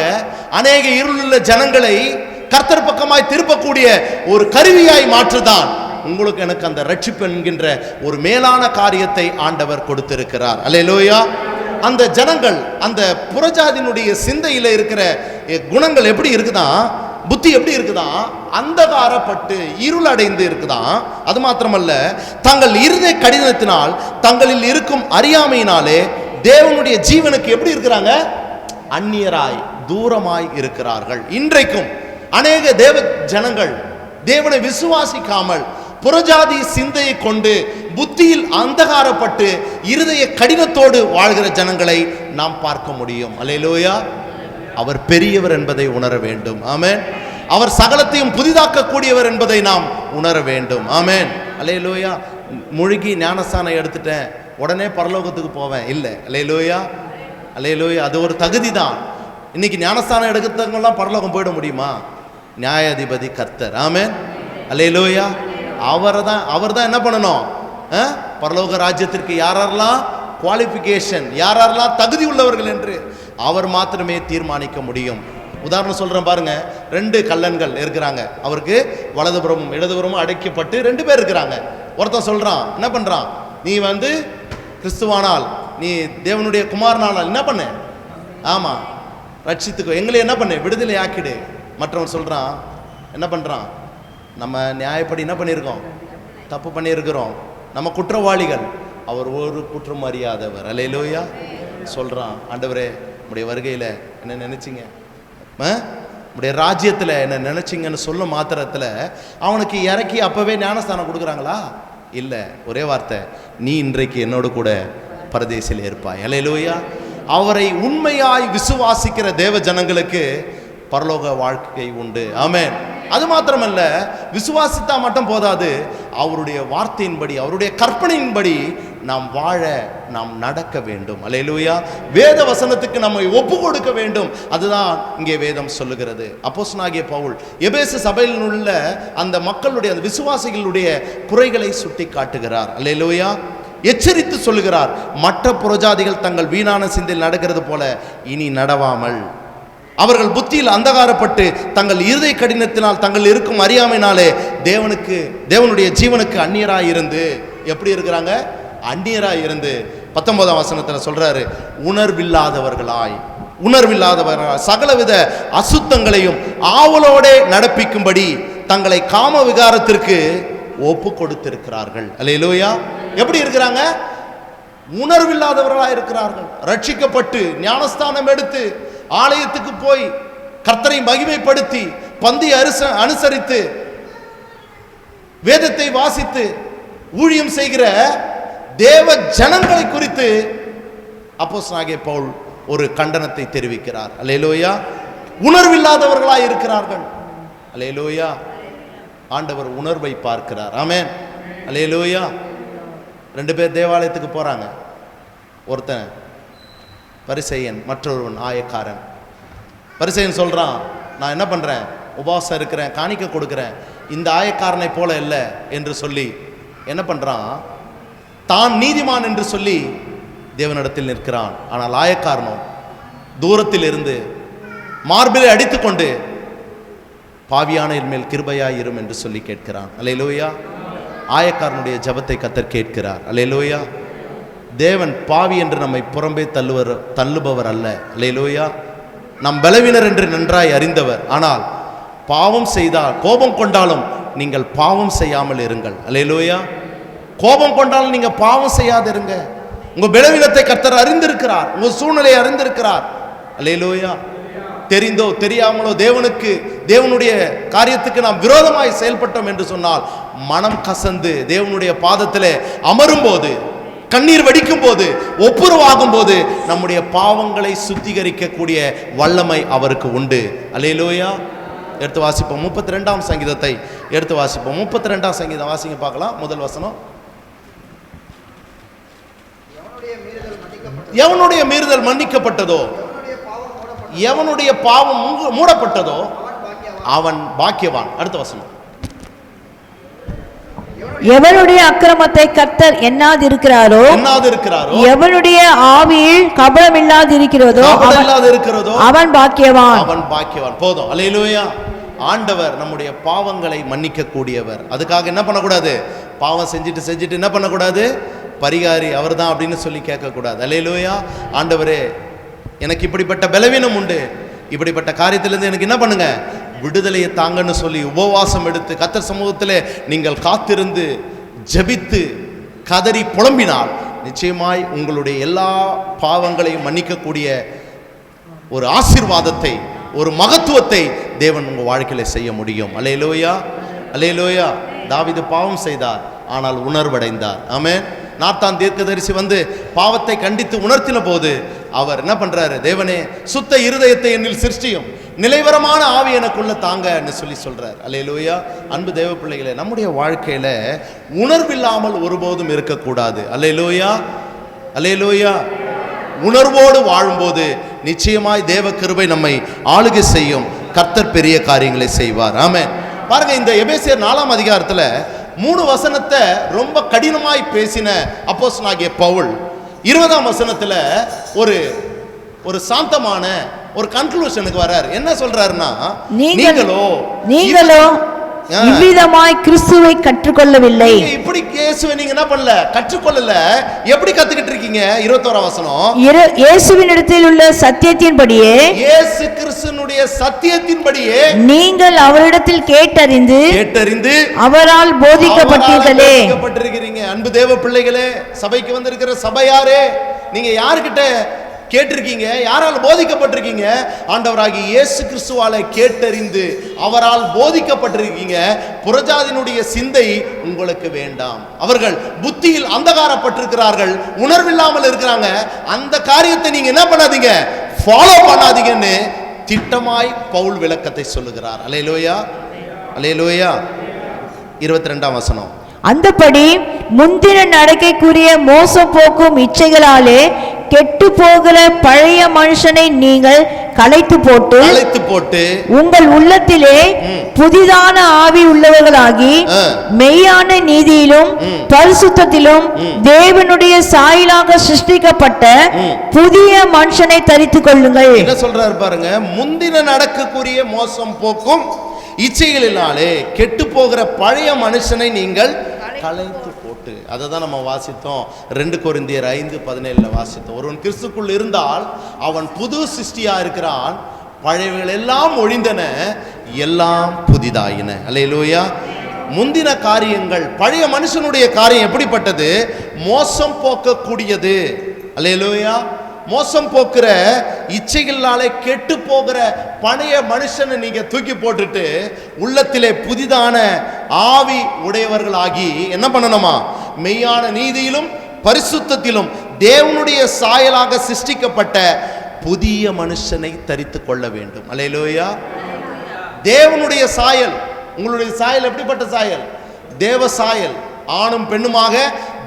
அநேக இருளுள்ள ஜனங்களை கர்த்தர் பக்கமாய் திருப்பக்கூடிய ஒரு கருவியாய் மாற்றுதான் உங்களுக்கு எனக்கு அந்த ரட்சிப்பு என்கின்ற ஒரு மேலான காரியத்தை ஆண்டவர் கொடுத்திருக்கிறார். அல்லேலூயா. அந்த ஜனங்கள், அந்த புறஜாதியினுடைய சிந்தையில இருக்கிற குணங்கள் எப்படி இருக்குதான், புத்தி எப்படி இருக்குதான், அந்தகாரப்பட்டு இருள் அடைந்து இருக்குதான். அது மாத்திரமல்ல, தங்கள் இருதய கடினத்தினால் தங்களில் இருக்கும் அறியாமையினாலே தேவனுடைய ஜீவனுக்கு எப்படி இருக்கிறாங்க, அந்நியராய் தூரமாய் இருக்கிறார்கள். இன்றைக்கும் அநேக தேவ ஜனங்கள் தேவனை விசுவாசிக்காமல் புறஜாதி சிந்தையை கொண்டு புத்தியில் அந்தகாரப்பட்டு இருதய கடினத்தோடு வாழ்கிற ஜனங்களை நாம் பார்க்க முடியும். அல்லேலூயா. அவர் பெரியவர் என்பதை உணர வேண்டும். ஆமென். அவர் சகலத்தையும் புதிதாக்கக்கூடியவர் என்பதை நாம் உணர வேண்டும். ஆமென். அல்லேலூயா. முழுகி ஞானஸ்தானம் எடுத்துட்டேன் உடனே பரலோகத்துக்கு போவேன் இல்லை. அல்லேலூயா. அல்லேலூயா. அது ஒரு தகுதி தான். இன்னைக்கு ஞானஸ்தானம் எடுக்கிறவங்கெல்லாம் பரலோகம் போயிட முடியுமா? நியாயாதிபதி கர்த்தர். ஆமென். அல்லேலூயா. அவர் தான் என்ன பண்ணணும், பரலோக ராஜ்யத்திற்கு யாரெல்லாம் குவாலிஃபிகேஷன், யாரெல்லாம் தகுதி உள்ளவர்கள் என்று அவர் மாத்திரமே தீர்மானிக்க முடியும். உதாரணம் சொல்றேன் பாருங்க. 2 கள்ளன்கள் இருக்கிறாங்க. அவருக்கு வலதுபுறமும் இடதுபுறமும் அடைக்கப்பட்டு 2 பேர் இருக்கிறாங்க. ஒருத்தன் சொல்றான், என்ன பண்றான், நீ கிறிஸ்துவானால், நீ தேவனுடைய குமாரனானால் என்ன பண்ண, ஆமா ரட்சித்துக்கோ, எங்களை என்ன பண்ணு, விடுதலை ஆக்கிடு. மற்றவன் சொல்றான், என்ன பண்றான், நம்ம நியாயப்படி என்ன பண்ணியிருக்கோம், தப்பு பண்ணியிருக்கிறோம், நம்ம குற்றவாளிகள், அவர் ஒரு குற்றம் அறியாதவர். அல்லேலூயா. சொல்றான், ஆண்டவரே உடைய வருகையில் என்ன நினைச்சிங்க, உடைய ராஜ்யத்தில் என்ன நினைச்சிங்கன்னு சொல்ல மாத்திரத்தில் அவனுக்கு இறக்கி அப்பவே ஞானஸ்தானம் கொடுக்குறாங்களா? இல்லை. ஒரே வார்த்தை, நீ இன்றைக்கு என்னோடு கூட பரதேசில் இருப்பாய். அல்லேலூயா. அவரை உண்மையாய் விசுவாசிக்கிற தேவ ஜனங்களுக்கு பரலோக வாழ்க்கை உண்டு. ஆமென். அது மாத்திரமல்ல, விசுவாசித்தா மட்டும் போதாது, அவருடைய வார்த்தையின்படி, அவருடைய கற்பனையின்படி நாம் வாழ, நாம் நடக்க வேண்டும். அல்லேலூயா. வேத வசனத்துக்கு நம்மை ஒப்பு கொடுக்க வேண்டும். அதுதான் இங்கே வேதம் சொல்லுகிறது. அப்போஸ்தலனாகிய பவுல் எபேசு சபையில் உள்ள அந்த மக்களுடைய, அந்த விசுவாசிகளுடைய குறைகளை சுட்டி காட்டுகிறார். அல்லேலூயா. எச்சரித்து சொல்லுகிறார், மற்ற புறஜாதிகள் தங்கள் வீணான சிந்தையில் நடக்கிறது போல இனி நடவாமல், அவர்கள் புத்தியில் அந்தகாரப்பட்டு தங்கள் இருதய கடினத்தினால் தங்கள் இருக்கும் அறியாமையினாலே தேவனுடைய ஜீவனுக்கு அந்நியராய் இருந்து, எப்படி இருக்கிறாங்க, அந்நியராய் இருந்து 19ஆம் வசனத்தில் சொல்றாரு, உணர்வில்லாதவர்களாய் சகலவித அசுத்தங்களையும் ஆவலோடே நடப்பிக்கும்படி தங்களை காம விகாரத்திற்கு ஒப்பு கொடுத்திருக்கிறார்கள். அல்லேலூயா. எப்படி இருக்கிறாங்க, உணர்வில்லாதவர்களாய் இருக்கிறார்கள். ரட்சிக்கப்பட்டு ஞானஸ்தானம் எடுத்து ஆலயத்துக்கு போய் கர்த்தரை மகிமைப்படுத்தி பந்தி அனுசரித்து வேதத்தை வாசித்து ஊழியம் செய்கிற தேவ ஜனங்களை குறித்து அப்போஸ்தலனாகிய பவுல் ஒரு கண்டனத்தை தெரிவிக்கிறார். அல்லேலூயா. உணர்வில்லாதவர்களாய் இருக்கிறார்கள். அல்லேலூயா. ஆண்டவர் உணர்வை பார்க்கிறார். ஆமென். அல்லேலூயா. 2 பேர் தேவாலயத்துக்கு போறாங்க. ஒருத்தன் பரிசேயன், மற்றொருவன் ஆயக்காரன். பரிசேயன் சொல்றான், நான் என்ன பண்றேன், உபவாசம் இருக்கிறேன், காணிக்க கொடுக்கிறேன், இந்த ஆயக்காரனை போல இல்லை என்று சொல்லி என்ன பண்றான், தான் நீதிமான் என்று சொல்லி தேவனிடத்தில் நிற்கிறான். ஆனால் ஆயக்காரனோ தூரத்தில் இருந்து மார்பிலை அடித்துக்கொண்டு பாவியான மேல் கிருபையாய் இரும் என்று சொல்லி கேட்கிறான். அல்லேலூயா. ஆயக்காரனுடைய ஜெபத்தை கர்த்தர் கேட்கிறார். அல்லேலூயா. தேவன் பாவி என்று நம்மை புறம்பே தள்ளுபவர் அல்ல. அல்லேலூயா. நம் பலவீனர் என்று நன்றாய் அறிந்தவர். ஆனால் பாவம் செய்தால், கோபம் கொண்டாலும் நீங்கள் பாவம் செய்யாமல் இருங்கள். அல்லேலூயா. கோபம் கொண்டாலும் நீங்க பாவம் செய்யாதிருங்க. உங்க பலவீனத்தை கர்த்தர் அறிந்திருக்கிறார், உங்க சூழ்நிலையை அறிந்திருக்கிறார். அல்லேலூயா. தெரிந்தோ தெரியாமலோ தேவனுடைய காரியத்துக்கு நாம் விரோதமாய் செயல்பட்டோம் என்று சொன்னால், மனம் கசந்து தேவனுடைய பாதத்திலே அமரும் போது, கண்ணீர் வடிக்கும் போது, ஒப்புரவாகும் போது நம்முடைய பாவங்களை சுத்திகரிக்கக்கூடிய வல்லமை அவருக்கு உண்டு. அல்லேலூயா. எடுத்து வாசிப்போம் 32ஆம் சங்கீதத்தை எடுத்து வாசிப்போம். 32ஆம் சங்கீதம் வாசிங்க பார்க்கலாம். முதல் வசனம். எவனுடைய மீறுதல் மன்னிக்கப்பட்டதோ, எவனுடைய பாவம் மூடப்பட்டதோ அவன் பாக்கியவான். அடுத்த வசனம். எவனுடைய அக்கிரமத்தை கர்த்தர் எண்ணாதிருக்கிறாரோ, எவனுடைய ஆவியில் கபடம் இல்லாதிருக்கிறதோ அவன் பாக்கியவான். அவன் பாக்கியவான். போதும். அல்லேலூயா. ஆண்டவர் நம்முடைய பாவங்களை மன்னிக்க கூடியவர். அதுக்காக என்ன பண்ணக்கூடாது, பாவம் செஞ்சுட்டு என்ன பண்ணக்கூடாது, பரிகாரி அவர் தான் அப்படின்னு சொல்லி கேட்கக்கூடாது. அல்லேலூயா. ஆண்டவரே, எனக்கு இப்படிப்பட்ட பலவீனம் உண்டு, இப்படிப்பட்ட காரியத்திலிருந்து எனக்கு என்ன பண்ணுங்க, விடுதலையை தாங்கன்னு சொல்லி உபவாசம் எடுத்து கர்த்தர் சமூகத்தில் நீங்கள் காத்திருந்து ஜெபித்து கதறி புலம்பினால் நிச்சயமாய் உங்களுடைய எல்லா பாவங்களையும் மன்னிக்கக்கூடிய ஒரு ஆசீர்வாதத்தை, ஒரு மகத்துவத்தை தேவன் உங்கள் வாழ்க்கையில் செய்ய முடியும். அல்லேலூயா, அல்லேலூயா. தாவீது பாவம் செய்தார், ஆனால் உணர்வடைந்தார். ஆமென். நாத்தான் தீர்க்கதரிசி வந்து பாவத்தை கண்டித்து உணர்த்தின போது அவர் என்ன பண்றாரு, தேவனே சுத்த இருதயத்தை என்னில் சிருஷ்டியும், நிலைவரமான ஆவி எனக்குள்ள தாங்கன்னு சொல்லி சொல்றார். அல்லேலூயா. அன்பு தேவ பிள்ளைகளே, நம்முடைய வாழ்க்கையில உணர்வில்லாமல் ஒருபோதும் இருக்கக்கூடாது. அல்லேலூயா, அல்லேலூயா. உணர்வோடு வாழும்போது நிச்சயமாய் தேவ கிருபை நம்மை ஆளுகை செய்யும். கர்த்தர் பெரிய காரியங்களை செய்வார். ஆமென். பாருங்க, இந்த எபேசியர் 4ஆம் அதிகாரத்துல 3 வசனத்தை ரொம்ப கடினமாய் பேசின அப்போஸ்தலனாகிய பவுல் 20ஆம் வசனத்துல ஒரு சாந்தமான ஒரு கன்க்ளூஷனுக்கு வர்றார். என்ன சொல்றாருன்னா, நீங்களோ இவ்விதமாய் கிறிஸ்துவை கற்றுக்கொள்ளவில்லை. இப்படி இயேசுவை நீங்க என்ன பண்ணல, கற்றுக்கொள்ளல. எப்படி கத்துக்கிட்டு இருக்கீங்க? 21ஆம் வசனம், இயேசுவினிடத்தில் உள்ள சத்தியத்தின்படியே, இயேசு கிறிஸ்துவினுடைய சத்தியத்தின்படியே நீங்கள் அவரிடத்தில் கேட்டறிந்து அவரால் போதிக்கப்பட்டீர்களே. அன்பு தேவ பிள்ளைகளே, சபைக்கு வந்திருக்கிற சபையாரே, நீங்க யாருக்கிட்ட கேட்டிருக்கீங்க? யாரால் போதிக்கப்பட்டிருக்கீங்க? ஆண்டவராகிய இயேசு கிறிஸ்துவால கேட்டறிந்து அவரால் போதிக்கப்பட்டிருக்கீங்க. புறஜாதியினுடைய சிந்தை உங்களுக்கு வேண்டாம். அவர்கள் புத்தியில் அந்தகாரப்பட்டிருக்கிறார்கள், உணர்வில்லாமல் இருக்கிறாங்க. அந்த காரியத்தை நீங்க என்ன பண்ணாதீங்க, ஃபாலோ பண்ணாதீங்கன்னு திட்டமாய் பவுல் விளக்கத்தை சொல்லுகிறார். அல்லேலூயா, அல்லேலூயா. 22ஆம் வசனம், அந்தபடி முந்தின நடக்கைக்குரிய மோசம் போக்கும் இச்சைகளாலே கெட்டு போகிற பழைய மனுஷனை நீங்கள் களைத்து போட்டு உங்கள் உள்ளத்திலே புதிதான ஆவி உள்ளவர்களாகி மெய்யான நீதியிலும் பரிசுத்தத்திலும் தேவனுடைய சாயலாக சிருஷ்டிக்கப்பட்ட புதிய மனுஷனை தரித்துக் கொள்ளுங்கள். என்ன சொல்றாரு பாருங்க, முந்தின நடக்கக்கூடிய மோசம் போக்கும் இச்சைகளினாலே கெட்டு போகிற பழைய மனுஷனை நீங்கள் களைத்து போட்டு. அதை தான் நம்ம வாசித்தோம். 2 கொரிந்தியர் 5:17 வாசித்தோம். ஒருவன் கிறிஸ்துக்குள் இருந்தால் அவன் புது சிருஷ்டியா இருக்கிறான், பழையவைகள் எல்லாம் ஒழிந்தன, எல்லாம் புதிதாயின. அல்லேலூயா. முந்தின காரியங்கள், பழைய மனுஷனுடைய காரியம் எப்படிப்பட்டது? மோசம் போக்கக்கூடியது. அல்லேலூயா. மோசம் போக்குற இச்சைகளாலே கெட்டு போகிற பழைய மனுஷனை நீங்க தூக்கி போட்டுட்டு உள்ளத்திலே புதிதான ஆவி உடையவர்களாகி என்ன பண்ணணுமா, மெய்யான நீதியிலும் பரிசுத்தத்திலும் தேவனுடைய சாயலாக சிருஷ்டிக்கப்பட்ட புதிய மனுஷனை தரித்து கொள்ள வேண்டும். அல்லேலூயா. தேவனுடைய சாயல், உங்களுடைய சாயல் எப்படிப்பட்ட சாயல்? தேவ சாயல். ஆணும் பெண்ணுமாக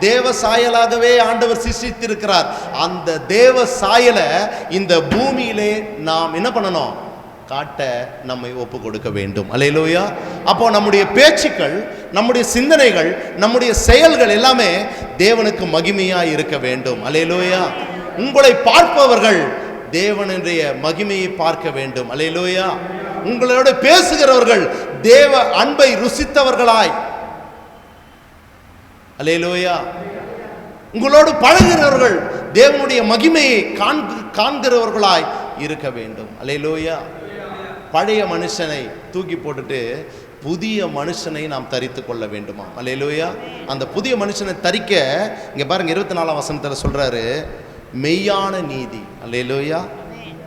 தேவ சாயலாகவே ஆண்டவர் சிருஷ்டித்திருக்கிறார். அந்த தேவ சாயலை இந்த பூமியிலே நாம் என்ன பண்ணணும், காட்ட நம்மை ஒப்பு கொடுக்க வேண்டும். அல்லேலூயா. அப்போ நம்முடைய பேச்சுக்கள், நம்முடைய சிந்தனைகள், நம்முடைய செயல்கள் எல்லாமே தேவனுக்கு மகிமையா இருக்க வேண்டும். அல்லேலூயா. உங்களை பார்ப்பவர்கள் தேவனுடைய மகிமையை பார்க்க வேண்டும். அல்லேலூயா. உங்களோட பேசுகிறவர்கள் தேவ அன்பை ருசித்தவர்களாய், அல்லேலூயா, உங்களோடு பழகிறவர்கள் தேவனுடைய மகிமையை காண்கிறவர்களாய் இருக்க வேண்டும். அல்லேலூயா. பழைய மனுஷனை தூக்கி போட்டுட்டு புதிய மனுஷனை நாம் தரித்து கொள்ள வேண்டுமா? அல்லேலூயா. அந்த புதிய மனுஷனை தரிக்க இங்க பாருங்க, 24ஆம் வசனத்தில் சொல்றாரு, மெய்யான நீதி. அல்லேலூயா.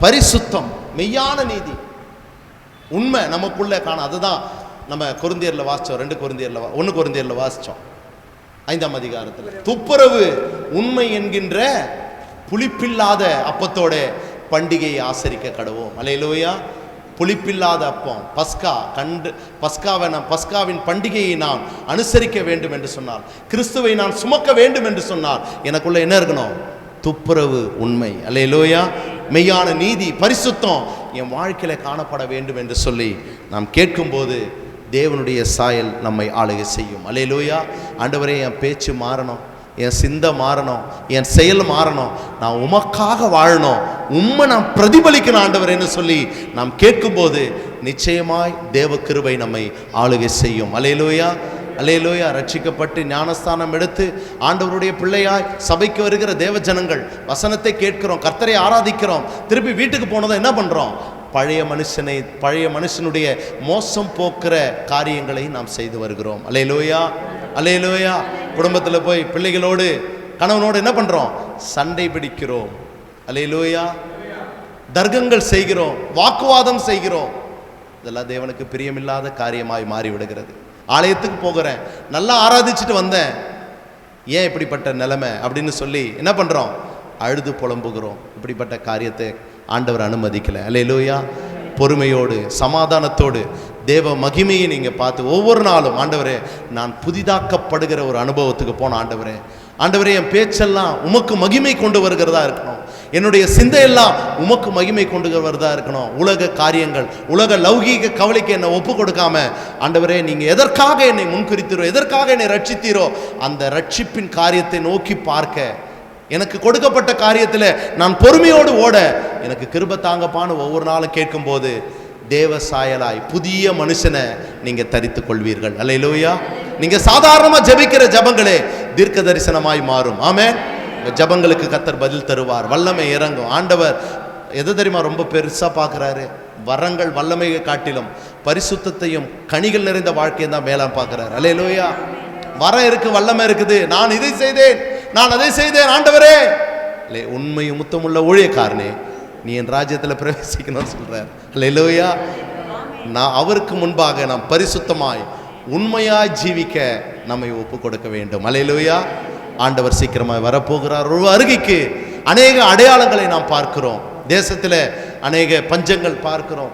பரிசுத்தம், மெய்யான நீதி, உண்மை நமக்குள்ள காண. அதுதான் நம்ம கொரிந்தியர்ல வாசிச்சோம். 1 கொரிந்தியர்ல வாசிச்சோம் 5ஆம் அதிகாரத்தில். துப்புரவு உண்மை என்கின்ற புளிப்பில்லாத அப்பத்தோட பண்டிகையை ஆசரிக்க கடவோம். அல்லேலூயா. புளிப்பில்லாத அப்பம், பஸ்காவின் பண்டிகையை நான் அனுசரிக்க வேண்டும் என்று சொன்னார், கிறிஸ்துவை நான் சுமக்க வேண்டும் என்று சொன்னார், எனக்குள்ள என்ன இருக்கணும்? துப்புரவு உண்மை. அல்லேலூயா. மெய்யான நீதி, பரிசுத்தம் என் வாழ்க்கையில காணப்பட வேண்டும் என்று சொல்லி நாம் கேட்கும்போது தேவனுடைய சாயல் நம்மை ஆளுகை செய்யும். அல்லேலூயா. ஆண்டவரே, என் பேச்சு மாறணும், என் சிந்தை மாறணும், என் செயல் மாறணும், நான் உமக்காக வாழணும், உம்மை நான் பிரதிபலிக்கணும் ஆண்டவரேன்னு சொல்லி நாம் கேட்கும்போது நிச்சயமாய் தேவ கிருபை நம்மை ஆளுகை செய்யும். அல்லேலூயா, அல்லேலூயா. ரட்சிக்கப்பட்டு ஞானஸ்தானம் எடுத்து ஆண்டவருடைய பிள்ளையாய் சபைக்கு வருகிற தேவ ஜனங்கள் வசனத்தை கேட்கிறோம், கர்த்தரை ஆராதிக்கிறோம், திருப்பி வீட்டுக்கு போனதும் என்ன பண்ணுறோம்? பழைய மனுஷனுடைய மோசம் போக்குற காரியங்களை நாம் செய்து வருகிறோம். அல்லேலூயா, அல்லேலூயா. குடும்பத்தில் போய் பிள்ளைகளோடு கணவனோடு என்ன பண்றோம்? சண்டை பிடிக்கிறோம். அல்லேலூயா. தர்க்கங்கள் செய்கிறோம், வாக்குவாதம் செய்கிறோம். இதெல்லாம் தேவனுக்கு பிரியமில்லாத காரியமாய் மாறிவிடுகிறது. ஆலயத்துக்கு போகிறேன், நல்லா ஆராதிச்சுட்டு வந்தேன், ஏன் இப்படிப்பட்ட நிலைமை அப்படின்னு சொல்லி என்ன பண்றோம்? அழுது புலம்புகிறோம். இப்படிப்பட்ட காரியத்தை ஆண்டவர் அனுமதிக்கல. அல்லேலூயா. பொறுமையோடு சமாதானத்தோடு தேவ மகிமையை நீங்க பார்த்து ஒவ்வொரு நாளும், ஆண்டவரே நான் புதிதாக்கப்படுகிற ஒரு அனுபவத்துக்கு போன ஆண்டவரே, ஆண்டவரே என் பேச்செல்லாம் உமக்கு மகிமை கொண்டு வருகிறதா இருக்கணும், என்னுடைய சிந்தையெல்லாம் உமக்கு மகிமை கொண்டு வருவதா இருக்கணும். உலக காரியங்கள், உலக லௌகீக கவலைக்கு என்னை ஒப்பு கொடுக்காம, ஆண்டவரே நீங்க எதற்காக என்னை முன்குறித்தீரோ, எதற்காக என்னை ரட்சித்தீரோ, அந்த ரட்சிப்பின் காரியத்தை நோக்கி பார்க்க, எனக்கு கொடுக்கப்பட்ட காரியத்தில் நான் பொறுமையோடு ஓட எனக்கு கிருபை தாங்கப்பான்னு ஒவ்வொரு நாளும் கேட்கும் போது தேவ சாயலாய் புதிய மனுஷனை நீங்க தரித்துக் கொள்வீர்கள். அல்லேலூயா. நீங்க சாதாரணமா ஜெபிக்கிற ஜபங்களே தீர்க்க தரிசனமாய் மாறும். ஆமென். ஜபங்களுக்கு கர்த்தர் பதில் தருவார், வல்லமை இறங்கும். ஆண்டவர் எதை தெரியுமா ரொம்ப பெருசா பார்க்கிறாரு? வரங்கள் வல்லமையை காட்டிலும் பரிசுத்தத்தையும் கனிகள் நிறைந்த வாழ்க்கையை தான் மேல பார்க்கிறார். அல்லேலூயா. வரம் இருக்கு, வல்லமை இருக்குது. நான் இதை செய்தேன், நான் அதை செய்தேன் ஆண்டவரே. உண்மையும் முத்தமுள்ள ஊழியக்காரனே, நீ என் ராஜ்யத்தில் பிரவேசிக்கணும்னு சொல்றார். அல்லேலூயா. நான் அவருக்கு முன்பாக நாம் பரிசுத்தமாய் உண்மையாய் ஜீவிக்க நம்மை ஒப்பு கொடுக்க வேண்டும். அல்லேலூயா. ஆண்டவர் சீக்கிரமாய் வரப்போகிறார். ஒரு வருகைக்கு அநேக அடையாளங்களை நாம் பார்க்கிறோம். தேசத்தில் அநேக பஞ்சங்கள் பார்க்கிறோம்.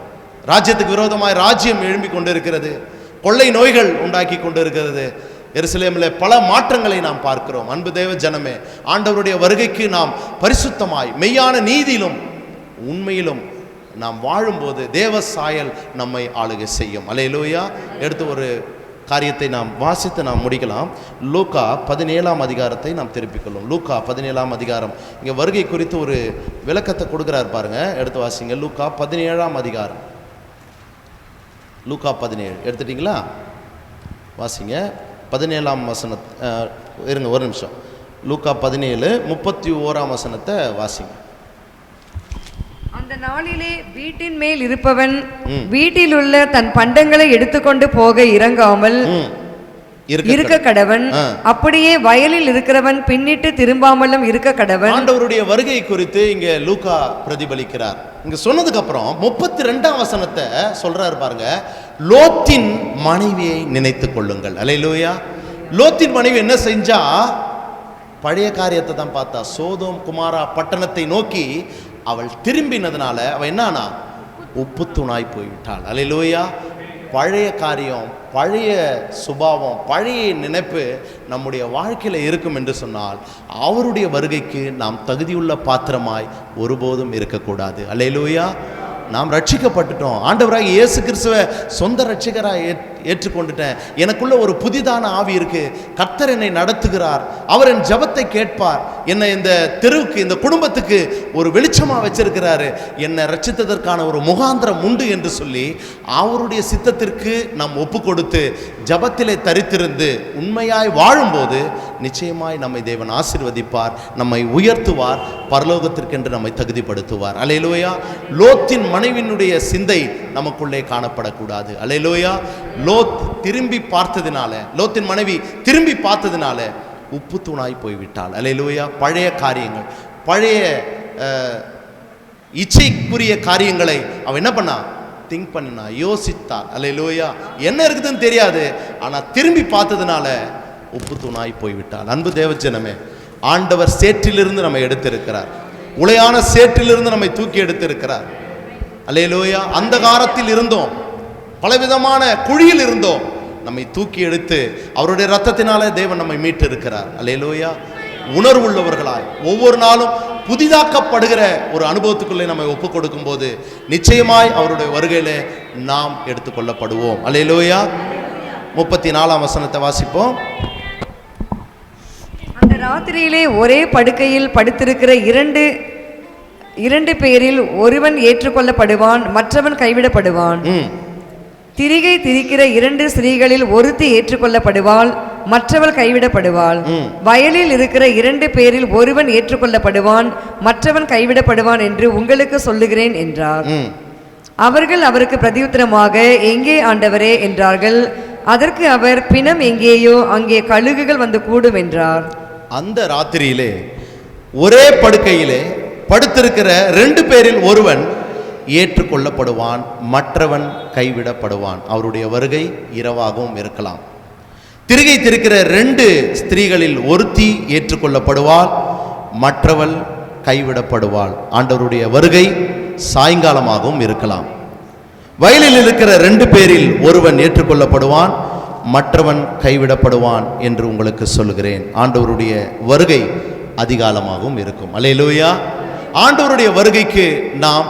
ராஜ்யத்துக்கு விரோதமாய் ராஜ்யம் எழும்பி கொண்டிருக்கிறது. கொள்ளை நோய்கள் உண்டாக்கி கொண்டிருக்கிறது. எருசலேமில் பல மாற்றங்களை நாம் பார்க்கிறோம். அன்பு தேவ ஜனமே, ஆண்டவருடைய வருகைக்கு நாம் பரிசுத்தமாய் மெய்யான நீதியிலும் உண்மையிலும் நாம் வாழும்போது தேவ சாயல் நம்மை ஆளுகை செய்யும். அல்லேலூயா. எடுத்து ஒரு காரியத்தை நாம் வாசித்து நாம் முடிக்கலாம். லூக்கா 17ஆம் அதிகாரத்தை நாம் திருப்பிக் கொள்ளும். லூக்கா 17ஆம் அதிகாரம் இங்கே வருகை குறித்து ஒரு விளக்கத்தை கொடுக்குறார் பாருங்க. எடுத்து வாசிங்க. லூக்கா 17ஆம் அதிகாரம். லூக்கா 17 எடுத்துட்டீங்களா? வாசிங்க 17ஆம் வசனம். இருங்க ஒரு நிமிஷம். லூக்கா 17:31ஆம் வசனத்தை வாசிங்க. அந்த நாளிலே வீட்டின் மேல் இருப்பவன் வீட்டில் உள்ள தன் பண்டங்களை எடுத்துக்கொண்டு போக இறங்காமல் இருக்க கடவன். அப்படியே வயலில் இருக்கிறவன் பின்னிட்டு திரும்பாமலும் இருக்க கடவன். ஆண்டவருடைய வருகை குறித்து இங்க லூக்கா பிரதிபலிக்கிறார். இங்க சொன்னதுக்கு அப்புறம் 32ஆம் வசனத்தை சொல்றாரு பாருங்க. லோத்தின் மனைவியை நினைத்துக் கொள்ளுங்கள். அல்லேலூயா. லோத்தின் மனைவி என்ன செஞ்சா? பழைய காரியத்தை தான் பார்த்தா. சோதோம் குமாரா பட்டணத்தை நோக்கி அவள் திரும்பினதுனால அவள் என்னானா? உப்பு தூணாய் போய்விட்டாள். அல்லேலூயா. பழைய காரியம், பழைய சுபாவம், பழைய நினைப்பு நம்முடைய வாழ்க்கையில் இருக்கும் என்று சொன்னால் அவருடைய வருகைக்கு நாம் தகுதியுள்ள பாத்திரமாய் ஒருபோதும் இருக்கக்கூடாது. அல்லேலூயா. நாம் ரட்சிக்கப்பட்டுட்டோம். ஆண்டவராக இயேசு கிறிஸ்துவை சொந்த ரட்சிகராக ஏற்றுக்கொண்டுட்டேன். எனக்குள்ள ஒரு புதிதான ஆவி இருக்கு. கர்த்தர் என்னை நடத்துகிறார். அவர் என் ஜெபத்தை கேட்பார். என்னை இந்த தெருவுக்கு, இந்த குடும்பத்துக்கு ஒரு வெளிச்சமா வச்சிருக்கிறாரு. என்னை ரட்சித்ததற்கான ஒரு முகாந்திரம் உண்டு என்று சொல்லி அவருடைய சித்தத்திற்கு நாம் ஒப்பு கொடுத்து ஜெபத்திலே தரித்திருந்து உண்மையாய் வாழும்போது நிச்சயமாய் நம்மை தேவன் ஆசீர்வதிப்பார், நம்மை உயர்த்துவார், பரலோகத்திற்கென்று நம்மை தகுதிப்படுத்துவார். அல்லேலூயா. லோத்தின் மனைவியினுடைய சிந்தை நமக்குள்ளே காணப்படக்கூடாது. அல்லேலூயா. லோத் திரும்பி பார்த்ததினால, லோத்தின் மனைவி திரும்பி பார்த்ததினால உப்பு தூணாய் போய்விட்டாள். அல்லேலூயா. பழைய காரியங்கள், பழைய இச்சைக்குரிய காரியங்களை அவன் என்ன பண்ணா? திங்க் பண்ணினா, யோசித்தாள். அல்லேலூயா. என்ன இருக்குதுன்னு தெரியாது, ஆனா திரும்பி பார்த்ததுனால உப்பு தூணாய் போய்விட்டாள். அன்பு தேவஜனமே, ஆண்டவர் சேற்றிலிருந்து நம்மை எடுத்திருக்கிறார். உளையான சேற்றிலிருந்து நம்மை தூக்கி எடுத்திருக்கிறார். அல்லேலூயா. அந்த காலத்தில் இருந்தோம், பலவிதமான குழியில் இருந்தோம், நம்மை தூக்கி எடுத்து அவருடைய இரத்தத்தினாலே தேவன் நம்மை மீட்டு இருக்கிறார். அல்லேலூயா. உணர்வுள்ளவர்களாய் ஒவ்வொரு நாளும் புதிதாக்கப்படுகிற ஒரு அனுபவத்துக்குள்ளே நம்மை ஒப்பு கொடுக்கும் போது நிச்சயமாய் அவருடைய வருகையிலே நாம் எடுத்துக்கொள்ளப்படுவோம். அல்லேலூயா. 34ஆம் வசனத்தை வாசிப்போம். அந்த ராத்திரியிலே ஒரே படுக்கையில் படுத்திருக்கிற இரண்டு பேரில் ஒருவன் ஏற்றுக்கொள்ளப்படுவான், மற்றவன் கைவிடப்படுவான். திரிகை திரிக்கிற 2 ஸ்திரீகளில் ஒருத்தி ஏற்றுக்கொள்ளப்படுவாள், மற்றவள் கைவிடப்படுவாள். வயலில் இருக்கிற 2 பேரில் ஒருவன் ஏற்றுக்கொள்ளப்படுவான், மற்றவன் கைவிடப்படுவான் என்று உங்களுக்கு சொல்லுகிறேன் என்றார். அவர்கள் அவருக்கு பிரதியுத்தரமாக, எங்கே ஆண்டவரே என்றார்கள். அதற்கு அவர், பிணம் எங்கேயோ அங்கே கழுகுகள் வந்து கூடும் என்றார். அந்த ராத்திரியிலே ஒரே படுக்கையிலே படுத்திருக்கிற 2 பேரில் ஒருவன் ஏற்றுக்கொள்ளப்படுவான், மற்றவன் கைவிடப்படுவான். அவருடைய வருகை இரவாகவும் இருக்கலாம். திருகை திருக்கிற 2 ஸ்திரீகளில் ஒருத்தி ஏற்றுக்கொள்ளப்படுவாள், மற்றவள் கைவிடப்படுவாள். ஆண்டவருடைய வருகை சாயங்காலமாகவும் இருக்கலாம். வயலில் இருக்கிற 2 பேரில் ஒருவன் ஏற்றுக்கொள்ளப்படுவான், மற்றவன் கைவிடப்படுவான் என்று உங்களுக்கு சொல்லுகிறேன். ஆண்டவருடைய வருகை அதிகாலமாகவும் இருக்கும். அல்லேலூயா. ஆண்டவருடைய வருகைக்கு நாம்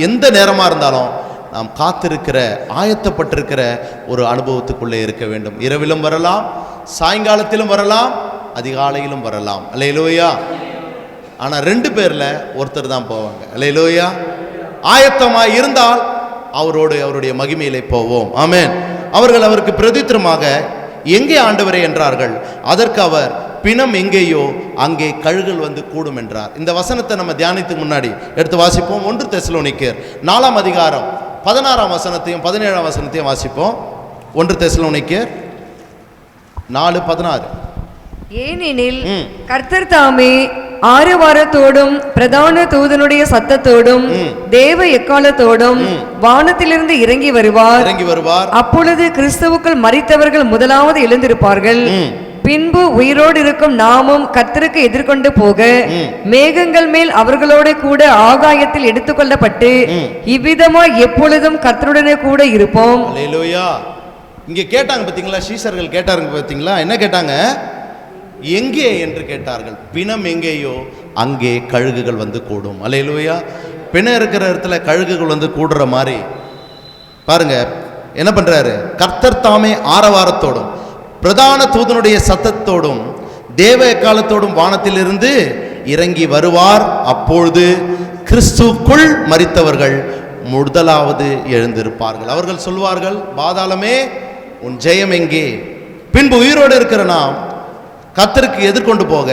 எந்த நேரமாக இருந்தாலும் நாம் காத்திருக்கிற, ஆயத்தப்பட்டிருக்கிற ஒரு அனுபவத்துக்குள்ளே இருக்க வேண்டும். இரவிலும் வரலாம், சாயங்காலத்திலும் வரலாம், அதிகாலையிலும் வரலாம். அல்லேலூயா. ஆனால் 2 பேரில் ஒருத்தர் தான் போவாங்க. அல்லேலூயா. ஆயத்தமாக இருந்தால் அவரோடு அவருடைய மகிமையிலே போவோம். ஆமென். அவர்கள் அவருக்கு பிரதித்திரமாக, எங்கே ஆண்டவரே என்றார்கள். அதற்கு அவர், பிணம் எங்கேயோ அங்கே கழுகுகள் வந்து கூடும் என்றார். இந்த வசனத்தை நம்ம தியானித்துக்கு முன்னாடி எடுத்து வாசிப்போம். 1 தெசலோனிக்கேயர் 4ஆம் அதிகாரம் 16ஆம் வசனத்தையும் 17ஆம் வசனத்தையும் வாசிப்போம். 1 தெசலோனிக்கேயர் 4:16. ஏனெனில் கர்த்தர் தாமே ஆரவாரத்தோடும் பிரதான தூதனுடைய சத்தத்தோடும் தேவ எக்காலத்தோடும் வானத்திலிருந்து இறங்கி வருவார். அப்பொழுது கிறிஸ்துவுக்குள் மரித்தவர்கள் முதலாவது எழுந்திருப்பார்கள். பின்பு உயிரோடு இருக்கும் நாமும் கர்த்தருக்கு எதிர்கொண்டு போக மேகங்கள் மேல் அவர்களோடு கூட ஆகாயத்தில் எடுத்துக்கொள்ளப்பட்டு இவ்விதமாய் எப்பொழுதும் கர்த்தருடனே கூட இருப்போம். அல்லேலூயா. இங்கே கேட்டாங்க பார்த்தீங்களா, சீசர்கள் கேட்டாங்க பார்த்தீங்களா, என்ன கேட்டாங்க? எங்கே என்று கேட்டார்கள். பிணம் எங்கேயோ அங்கே கழுகுகள் வந்து கூடும். அல்லேலூயா. பிணம் இருக்கிற இடத்துல கழுகுகள் வந்து கூடுற மாதிரி பாருங்க என்ன பண்றாரு. கர்த்தர் தாமே ஆரவாரத்தோடும் பிரதான தூதனுடைய சத்தத்தோடும் தேவ எக்காலத்தோடும் வானத்திலிருந்து இறங்கி வருவார். அப்பொழுது கிறிஸ்துவுக்குள் மரித்தவர்கள் முதலாவது எழுந்திருப்பார்கள். அவர்கள் சொல்வார்கள், பாதாளமே உன் ஜெயம் எங்கே? பின்பு உயிரோடு இருக்கிற நாம் கர்த்தருக்கு எதிர்கொண்டு போக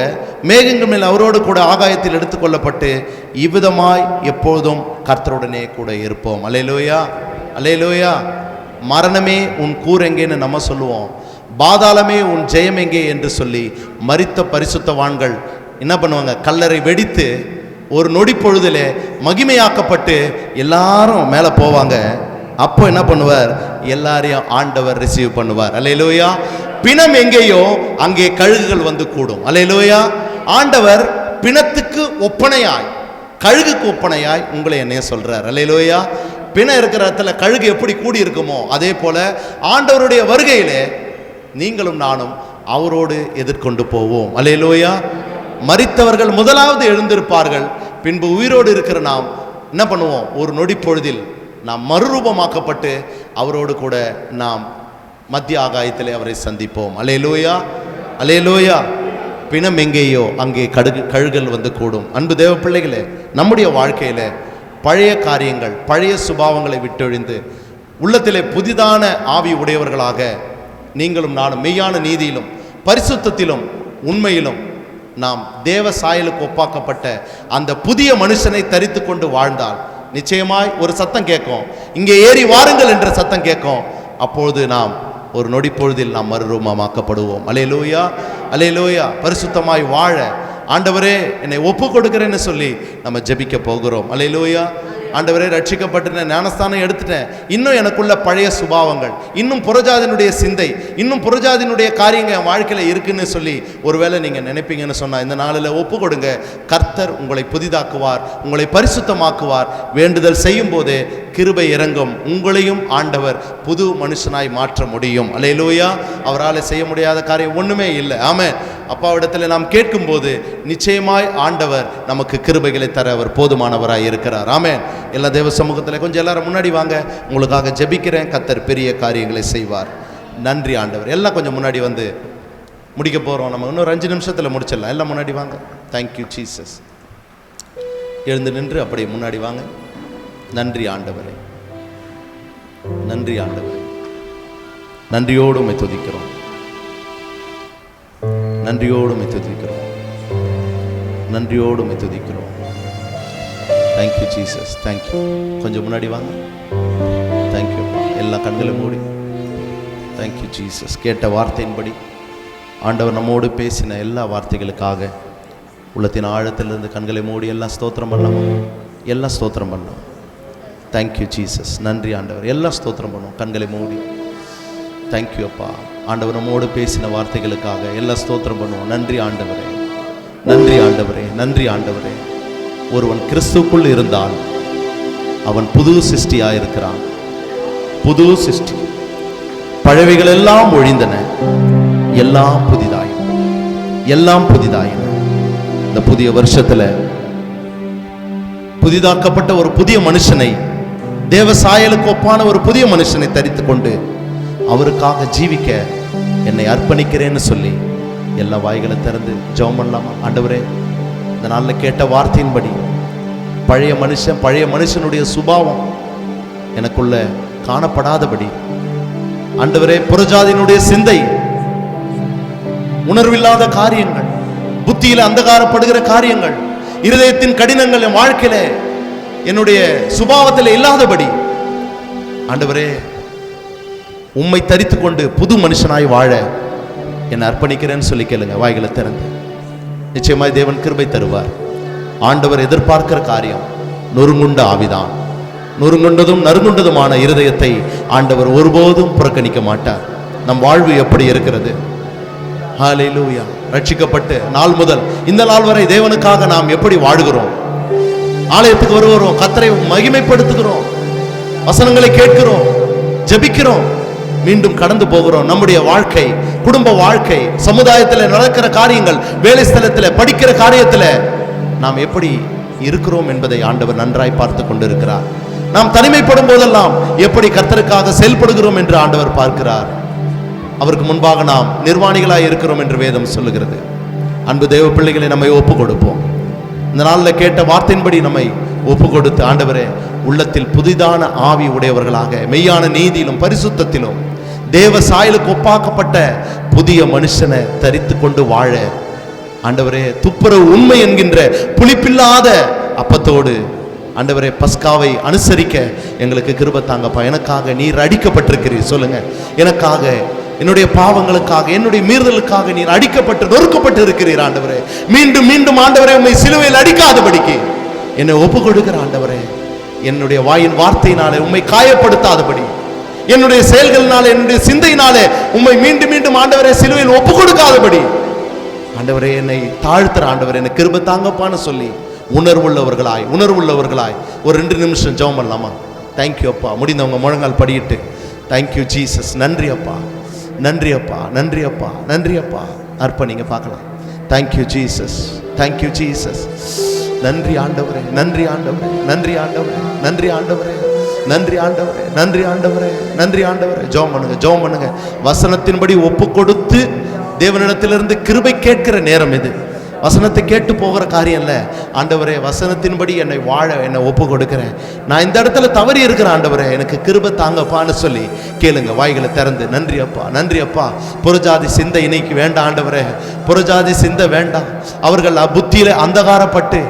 மேகங்கள் மேல் அவரோடு கூட ஆகாயத்தில் எடுத்துக்கொள்ளப்பட்டு இவ்விதமாய் எப்பொழுதும் கர்த்தருடனே கூட இருப்போம். அல்லேலூயா. அல்லேலூயா. மரணமே உன் கூர் எங்கேன்னு நம்ம சொல்லுவோம், பாதாளமே உன் ஜெயம் எங்கே என்று சொல்லி மரித்த பரிசுத்தவான்கள் என்ன பண்ணுவாங்க? கல்லறை வெடித்து ஒரு நொடி பொழுதிலே மகிமையாக்கப்பட்டு எல்லாரும் மேலே போவாங்க. அப்போ என்ன பண்ணுவார்? எல்லாரையும் ஆண்டவர் ரிசீவ் பண்ணுவார். அல்லேலூயா. பிணம் எங்கேயோ அங்கே கழுகுகள் வந்து கூடும். அல்லேலூயா. ஆண்டவர் பிணத்துக்கு ஒப்பனையாய், கழுகுக்கு ஒப்பனையாய் உங்களை என்னைய சொல்றார். அல்லேலூயா. பிணம் இருக்கிற இடத்துல கழுகு எப்படி கூடி இருக்குமோ அதே போல ஆண்டவருடைய வருகையிலே நீங்களும் நானும் அவரோடு எதிர்கொண்டு போவோம். அல்லேலூயா. மரித்தவர்கள் முதலாவது எழுந்திருப்பார்கள். பின்பு உயிரோடு இருக்கிற நாம் என்ன பண்ணுவோம்? ஒரு நொடி பொழுதில் நாம் மறுரூபமாக்கப்பட்டு அவரோடு கூட நாம் மத்திய ஆகாயத்திலே அவரை சந்திப்போம். அல்லேலூயா. அல்லேலூயா. பிணம் எங்கேயோ அங்கே கழுகுகள் வந்து கூடும். அன்பு தேவ பிள்ளைகளே, நம்முடைய வாழ்க்கையில பழைய காரியங்கள், பழைய சுபாவங்களை விட்டொழிந்து உள்ளத்திலே புதிதான ஆவி உடையவர்களாக நீங்களும் நானும் மெய்யான நீதியிலும் பரிசுத்தத்திலும் உண்மையிலும் நாம் தேவ சாயலுக்கு ஒப்பாக்கப்பட்ட அந்த புதிய மனுஷனை தரித்து கொண்டு வாழ்ந்தால் நிச்சயமாய் ஒரு சத்தம் கேட்கும், இங்கே ஏறி வாருங்கள் என்ற சத்தம் கேட்கும். அப்பொழுது நாம் ஒரு நொடி பொழுதில் நாம் மறுரூபமாக்கப்படுவோம். அல்லேலூயா. அல்லேலூயா. பரிசுத்தமாய் வாழ ஆண்டவரே என்னை ஒப்பு கொடுக்கிறேன்னு சொல்லி நம்ம ஜெபிக்க போகிறோம். அல்லேலூயா. ஆண்டவரே, ரட்சிக்கப்பட்டு ஞானஸ்தானம் எடுத்துட்டேன், இன்னும் எனக்குள்ள பழைய சுபாவங்கள், இன்னும் புறஜாதினுடைய சிந்தை, இன்னும் புறஜாதினுடைய காரியங்கள் என் வாழ்க்கையில் இருக்குன்னு சொல்லி ஒருவேளை நீங்கள் நினைப்பீங்கன்னு சொன்னால் இந்த நாளில் ஒப்பு கொடுங்க. கர்த்தர் உங்களை புதிதாக்குவார், உங்களை பரிசுத்தமாக்குவார். வேண்டுதல் செய்யும் போதே கிருபை இறங்கும். உங்களையும் ஆண்டவர் புது மனுஷனாய் மாற்ற முடியும். அல்லேலூயா. அவரால் செய்ய முடியாத காரியம் ஒன்றுமே இல்லை. ஆமென். அப்பாவிடத்தில் நாம் கேட்கும்போது நிச்சயமாய் ஆண்டவர் நமக்கு கிருபைகளை தர அவர் போதுமானவராய் இருக்கிறார். ஆமென். எல்லா தேவ சமூகத்தில் கொஞ்சம் எல்லாரும் முன்னாடி வாங்க, உங்களுக்காக ஜெபிக்கிறேன். கர்த்தர் பெரிய காரியங்களை செய்வார். நன்றி ஆண்டவர். எல்லாம் கொஞ்சம் முன்னாடி வந்து முடிக்க போகிறோம். நம்ம இன்னொரு 5 நிமிஷத்தில் முடிச்சிடலாம். எல்லாம் முன்னாடி வாங்க. Thank you Jesus. எழுந்து நின்று அப்படியே முன்னாடி வாங்க. நன்றி ஆண்டவரே, நன்றி ஆண்டவரே. நன்றியோடு உம்மை துதிக்கிறோம், நன்றியோடு உம்மை துதிக்கிறோம், நன்றியோடு உம்மை துதிக்கிறோம். Thank you Jesus, thank you. கொஞ்சம் முன்னாடி வாங்க. தேங்க்யூப்பா. எல்லா கண்களும் மூடி. Thank you Jesus. கேட்ட வார்த்தையின்படி ஆண்டவர் நம்மோடு பேசின எல்லா வார்த்தைகளுக்காக உள்ளத்தின் ஆழத்திலிருந்து கண்களை மூடி எல்லாம் ஸ்தோத்திரம் பண்ணலாமா? எல்லாம் ஸ்தோத்திரம் பண்ணலாம். Thank you Jesus. நன்றி ஆண்டவர். எல்லாம் ஸ்தோத்திரம் பண்ணுவோம் கண்களை மூடி. தேங்க்யூ அப்பா. ஆண்டவர் நம்மோடு பேசின வார்த்தைகளுக்காக எல்லாம் ஸ்தோத்திரம் பண்ணுவோம். நன்றி ஆண்டவரே, நன்றி ஆண்டவரே, நன்றி ஆண்டவரே. ஒருவன் கிறிஸ்துக்குள் இருந்தால் அவன் புது சிருஷ்டியாயிருக்கிறான். புது சிருஷ்டி. பழவைகள் எல்லாம் ஒழிந்தன, எல்லாம் புதிதாயின, எல்லாம் புதிதாயின. இந்த புதிய வருஷத்துல புதிதாக்கப்பட்ட ஒரு புதிய மனுஷனை, தேவ சாயலுக்கு ஒப்பான ஒரு புதிய மனுஷனை தரித்து கொண்டு அவருக்காக ஜீவிக்க என்னை அர்ப்பணிக்கிறேன்னு சொல்லி எல்லா வாய்களை திறந்து ஜெபம் பண்ணலாமா? ஆண்டவரே, இந்த நாளில் கேட்ட வார்த்தையின்படி பழைய மனுஷனுடைய சுபாவம் எனக்குள்ள காணப்படாதபடி, ஆண்டவரே, புறஜாதியினுடைய சிந்தை, உணர்வில்லாத காரியங்கள், புத்தியில அந்தகாரப்படுகிற காரியங்கள், இருதயத்தின் கடினங்கள் என் வாழ்க்கையில என்னுடைய சுபாவத்தில் இல்லாதபடி ஆண்டவரே உம்மை தரித்து கொண்டு புது மனுஷனாய் வாழ என்னை அர்ப்பணிக்கிறேன்னு சொல்லி கேளுங்க வாய்களை திறந்து. நிச்சயமாய் தேவன் கிருபை தருவார். ஆண்டவர் எதிர்பார்க்கிற காரியம் நொறுங்குண்ட ஆவிதான். நொறுங்குண்டதும் நறுங்குண்டதுமான இருதயத்தை ஆண்டவர் ஒருபோதும் புறக்கணிக்க மாட்டார். நம் வாழ்வு எப்படி இருக்கிறது? ஹல்லேலூயா. ரட்சிக்கப்பட்டு நாள் முதல் இந்த நாள் வரை தேவனுக்காக நாம் எப்படி வாழுகிறோம்? ஆலயத்துக்கு வருகிறோம், கர்த்தரை மகிமைப்படுத்துகிறோம், வசனங்களை கேட்கிறோம், ஜெபிக்கிறோம், மீண்டும் கடந்து போகிறோம். நம்முடைய வாழ்க்கை, குடும்ப வாழ்க்கை, சமுதாயத்தில் நடக்கிற காரியங்கள், வேலை ஸ்தலத்தில் படிக்கிற காரியத்தில் நாம் எப்படி இருக்கிறோம் என்பதை ஆண்டவர் நன்றாய் பார்த்து கொண்டிருக்கிறார். நாம் தனிமைப்படும் போதெல்லாம் எப்படி கர்த்தருக்காக செயல்படுகிறோம் என்று ஆண்டவர் பார்க்கிறார். அவருக்கு முன்பாக நாம் நிர்வாணிகளாய் இருக்கிறோம் என்று வேதம் சொல்லுகிறது. அன்பு தேவ பிள்ளைகளை நம்மை ஒப்பு கொடுப்போம். இந்த நாளில் கேட்ட வார்த்தையின்படி நம்மை ஒப்பு கொடுத்து, ஆண்டவரே, உள்ளத்தில் புதிதான ஆவி உடையவர்களாக மெய்யான நீதியிலும் பரிசுத்தத்திலும் தேவ சாயலுக்கு ஒப்பாக்கப்பட்ட புதிய மனுஷனை தரித்து கொண்டு வாழ, ஆண்டவரே, துப்புரவு உண்மை என்கின்ற புளிப்பில்லாத அப்பத்தோடு ஆண்டவரே பஸ்காவை அனுசரிக்க எங்களுக்கு கிருபை தாங்கப்பா. எனக்காக நீர் அடிக்கப்பட்டிருக்கிறீர். சொல்லுங்க, எனக்காக, என்னுடைய பாவங்களுக்காக, என்னுடைய மீறுதலுக்காக நீர் அடிக்கப்பட்டு நொறுக்கப்பட்டு இருக்கிறீர். ஆண்டவரே, மீண்டும் மீண்டும் ஆண்டவரே உம்மை சிலுவையில் அடிக்காதபடிக்கு என்னை ஒப்பு கொடுக்கிற ஆண்டவரே, என்னுடைய வாயின் வார்த்தையினாலே உம்மை காயப்படுத்தாதபடி, என்னுடைய செயல்களினாலே, என்னுடைய சிந்தையினாலே உம்மை மீண்டும் மீண்டும் ஆண்டவரே சிலுவையில் ஒப்பு கொடுக்காதபடி ஆண்டவரே என்னை தாழ்த்துற ஆண்டவரே, என்னை கிருபை தாங்கப்பான்னு சொல்லி உணர்வுள்ளவர்களாய் ஒரு 2 நிமிஷம் ஜெபம் பண்ணலாமா? தேங்க்யூ அப்பா. முடிந்தவங்க முழங்கால் படியிட்டு, தேங்க்யூ ஜீசஸ். நன்றி அப்பா, நன்றி அப்பா, நன்றி அப்பா, நன்றி அப்பா. அர்ப்பணிங்க பார்க்கலாம். Thank you Jesus, thank you Jesus. நன்றி ஆண்டவரே, நன்றி ஆண்டவரே, நன்றி ஆண்டவரே, நன்றி ஆண்டவரே, நன்றி ஆண்டவரே, நன்றி ஆண்டவரே, நன்றி ஆண்டவரே. ஜெபம் பண்ணுங்க, ஜெபம் பண்ணுங்க. வசனத்தின்படி ஒப்பு கொடுத்து தேவனிடத்திலிருந்து கிருபை கேட்கிற நேரம் இது. வசனத்தை கேட்டு போகிற காரியம் இல்லை. ஆண்டவரே, வசனத்தின்படி என்னை வாழ என்னை ஒப்பு கொடுக்கிறேன். நான் இந்த இடத்துல தவறி இருக்கிறேன் ஆண்டவரே, எனக்கு கிருபை தாங்கப்பான்னு சொல்லி கேளுங்க வாய்களை திறந்து. நன்றி அப்பா, நன்றி அப்பா. புறஜாதி சிந்தை இன்னைக்கு வேண்டாம் ஆண்டவரே, புறஜாதி சிந்தை வேண்டாம். அவர்கள் புத்தியில அந்தகாரப்பட்டு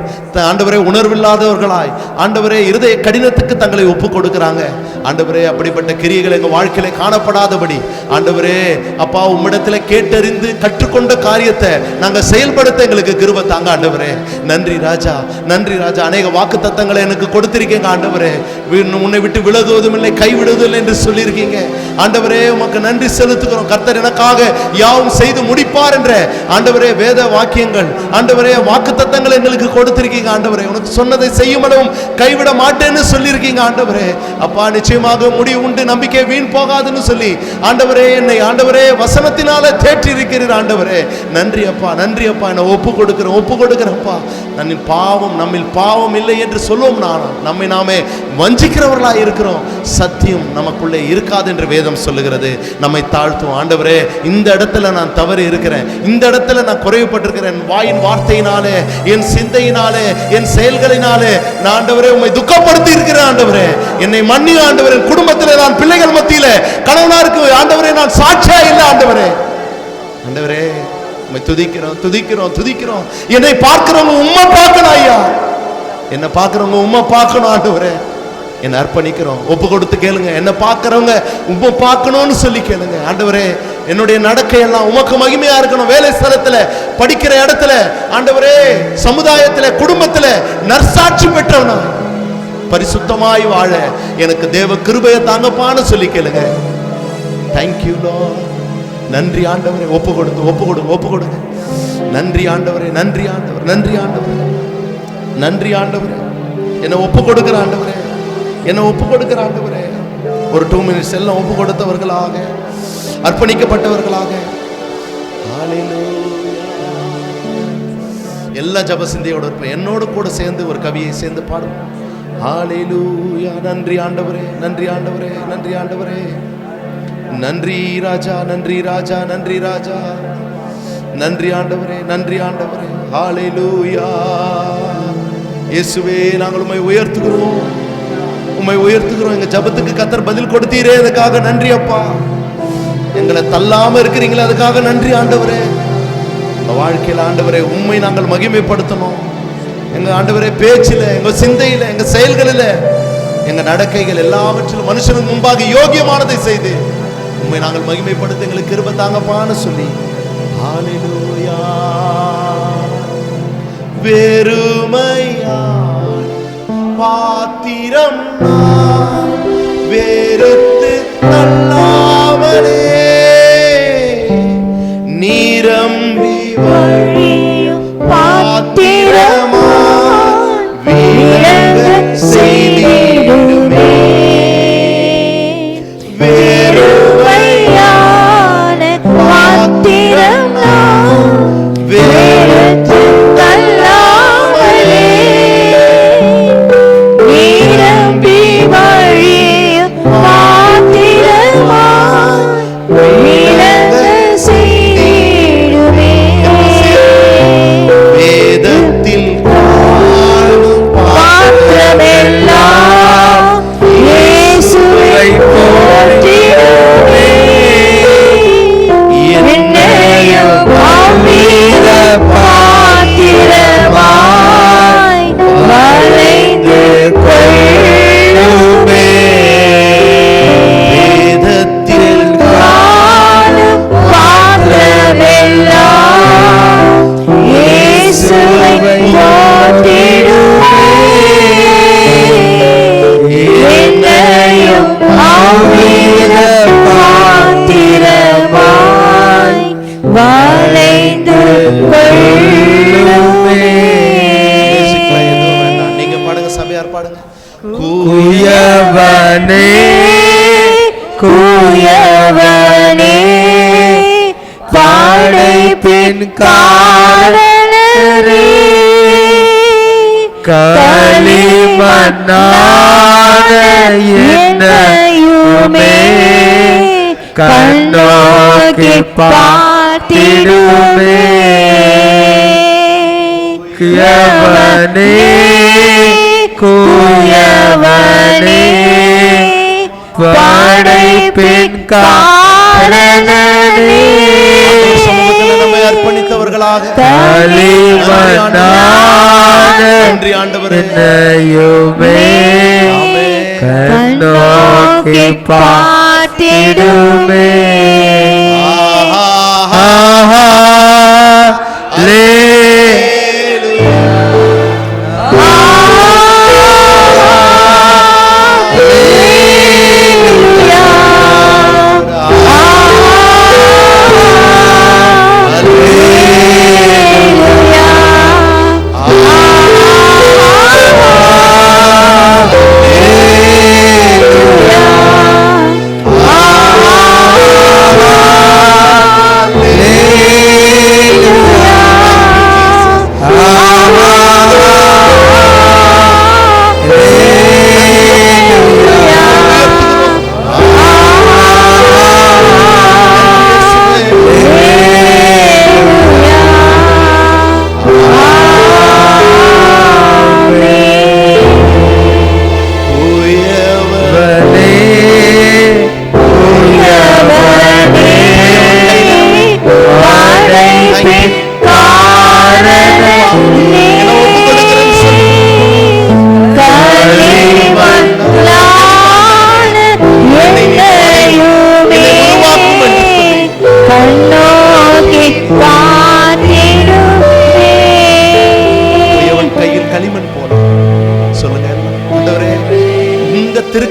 ஆண்டவரே உணர்வில்லாதவர்களாய் ஆண்டவரே இருதய கடினத்துக்கு தங்களை ஒப்பு கொடுக்கிறாங்க. ஆண்டவரே, அப்படிப்பட்ட கிரியைகள் எங்கள் வாழ்க்கையில காணப்படாதபடி ஆண்டவரே அப்பா உம்மிடத்தில் கேட்டறிந்து கற்றுக்கொண்ட காரியத்தை நாங்கள் செயல்படுத்த எங்களுக்கு கிருபை தாங்க ஆண்டவரே. நன்றி ராஜா, நன்றி ராஜா. அநேக வாக்கு தத்தங்களை எனக்கு கொடுத்திருக்கீங்க ஆண்டவரே. உன்னை விட்டு விலகுவதும் இல்லை, கைவிடுவதில்லை என்று சொல்லியிருக்கீங்க ஆண்டவரே. உமக்கு நன்றி செலுத்துகிறோம். கர்த்தர் எனக்காக யாவும் செய்து முடிப்பார் என்ற ஆண்டவரே வேத வாக்கியங்கள் ஆண்டவரே வாக்கு தத்தங்களை எங்களுக்கு கொடுத்திருக்கீங்க ஆண்டவரே. உனக்கு சொன்னதை செய்யும் அளவும் கைவிட மாட்டேன்னு சொல்லியிருக்கீங்க ஆண்டவரே. அப்பா, நிச்சயமாக முடிவு உண்டு, நம்பிக்கை வீண் போகாதுன்னு சொல்லி ஆண்டவரே என்னை ஆண்டவரே வசனத்தினால தேற்றி இருக்கிறீர் ஆண்டவரே. நன்றி அப்பா, நன்றி அப்பா. என்னை ஒப்பு கொடுக்கிறப்பா. நம்மில் பாவம் இல்லை என்று சொல்லுவோம். நம்மை நாமே வஞ்சிக்கிறவர்களாக இருக்கிறோம். சத்தியம் நமக்குள்ளே இருக்காது என்று வேதம் சொல்லுகிறது. நம்மை தாழ்த்துவோம். ஆண்டவரே, இந்த இடத்துல நான் தவறு இருக்கிறேன், இந்த இடத்துல நான் குறைவுபட்டிருக்கிறேன். என் வாயின் வார்த்தையினாலே, என் சிந்தையினாலே, என் செயல்களினாலே நான் ஆண்டவரே உம்மை துக்கப்படுத்தி இருக்கிறேன் ஆண்டவரே. என்னை மன்னியும் ஆண்டவரே. குடும்பத்தில் நான் பிள்ளைகள் மத்தியில கணவனாருக்கு ஆண்டவரே நான் சாட்சியா இல்லை ஆண்டவரே. ஆண்டவரே, உம்மை துதிக்கிறோம், துதிக்கிறோம், துதிக்கிறோம். என்னை பார்க்கிறவங்க உம்மை பார்க்கணும் ஐயா. என்ன பார்க்குறவங்க உம்மை பார்க்கணும் ஆண்டவரே. என்னை அர்ப்பணிக்கிறோம். ஒப்பு கொடுத்து கேளுங்க. என்ன பார்க்குறவங்க உம்மை பார்க்கணும்னு சொல்லி கேளுங்க. ஆண்டவரே, என்னுடைய நடக்கையெல்லாம் உமக்கு மகிமையா இருக்கணும். வேலை ஸ்தலத்துல, படிக்கிற இடத்துல, ஆண்டவரே, சமுதாயத்துல, குடும்பத்துல நற்சாட்சி பெற்றவனா பரிசுத்தமாய் வாழ எனக்கு தேவ கிருபையை தாங்கப்பான்னு சொல்லி கேளுங்க. Thank you Lord. நன்றி ஆண்டவரே. ஒப்பு கொடுங்க. நன்றி ஆண்டவரே, நன்றி ஆண்டவர், நன்றி ஆண்டவரே, நன்றி ஆண்டவரே. என்னை ஒப்பு கொடுக்கிற ஆண்டவரே, என்னை ஒப்பு கொடுக்கிற ஆண்டவரே. ஒரு 2 minutes எல்லாம் ஒப்பு கொடுத்தவர்களாக, அர்ப்பணிக்கப்பட்டவர்களாக. எல்லா ஜப சிந்தையோடு இருப்பேன். என்னோடு கூட சேர்ந்து ஒரு கவியை சேர்ந்து பாடும். ஹல்லேலூயா. நன்றி ஆண்டவரே, நன்றி ஆண்டவரே, நன்றி ஆண்டவரே. நன்றி ராஜா, நன்றி ராஜா, நன்றி ராஜா, நன்றி ஆண்டவரே, நன்றி ஆண்டவரே. ஹல்லேலூயா. இயேசுவே, நாங்கள் உம்மை உயர்த்துகிறோம், உம்மை உயர்த்துகிறோம். எங்க ஜபத்துக்கு கர்த்தர் பதில் கொடுத்தீரே, அதுக்காக நன்றி அப்பா. எங்களை தள்ளாம இருக்கிறீங்களே, அதுக்காக நன்றி ஆண்டவரே. எங்க வாழ்க்கையில் ஆண்டவரே உம்மை நாங்கள் மகிமைப்படுத்தணும். எங்க ஆண்டவரே பேச்சில, எங்க சிந்தையில, எங்க செயல்களில, எங்க நடக்கைகள் எல்லாவற்றிலும் மனுஷனுக்கு முன்பாக யோகியமானதை செய்து உம்மை நாங்கள் மகிமைப்படுத்த எங்களுக்கு கிருபை தாங்கப்பான்னு சொல்லி. ஹல்லேலூயா. வெறுமையாய் பாத்திரம் நான் வெறுத்து தள்ளாமலே நிரம்பி வழியும் பாத்திரமாய் விளங்க செய்திடுமே. வெறுமையான பாத்திரம் நான் வெறுத்து தள்ளாமலே நிரம்பி வழியும் பாத்திரமாய் விளங்க செய்திடுமே. வேதத்தில் காணும் பாத்திரமெல்லாம் இயேசுவை போற்றிடுமே. என்னையும் அமிர்த பாத்திரமாய் வளைந்து கொள்ளுமே. வேதத்தில் காணும் பாத்திரமெல்லாம் இயேசுவை போற்றிடுமே. என்னையும் அமிர்த பாத்திரமாய் வளைந்து கொள்ளுமே. நீங்க பாடுங்க, சபையார் பாடுங்க. குயவனே குயவனே படைப்பின் காரணரே களிமண்ணான என்னையுமே கண்ணோக்கி பார்த்திடுமே. குயவனே குயவனே படைப்பின் காரணரே நம்மை அர்ப்பணித்தவர்களாக களிமண்ணான நன்றி ஆண்டவரே. என்னையுமே கண்ணோக்கி பார்த்திடுமே.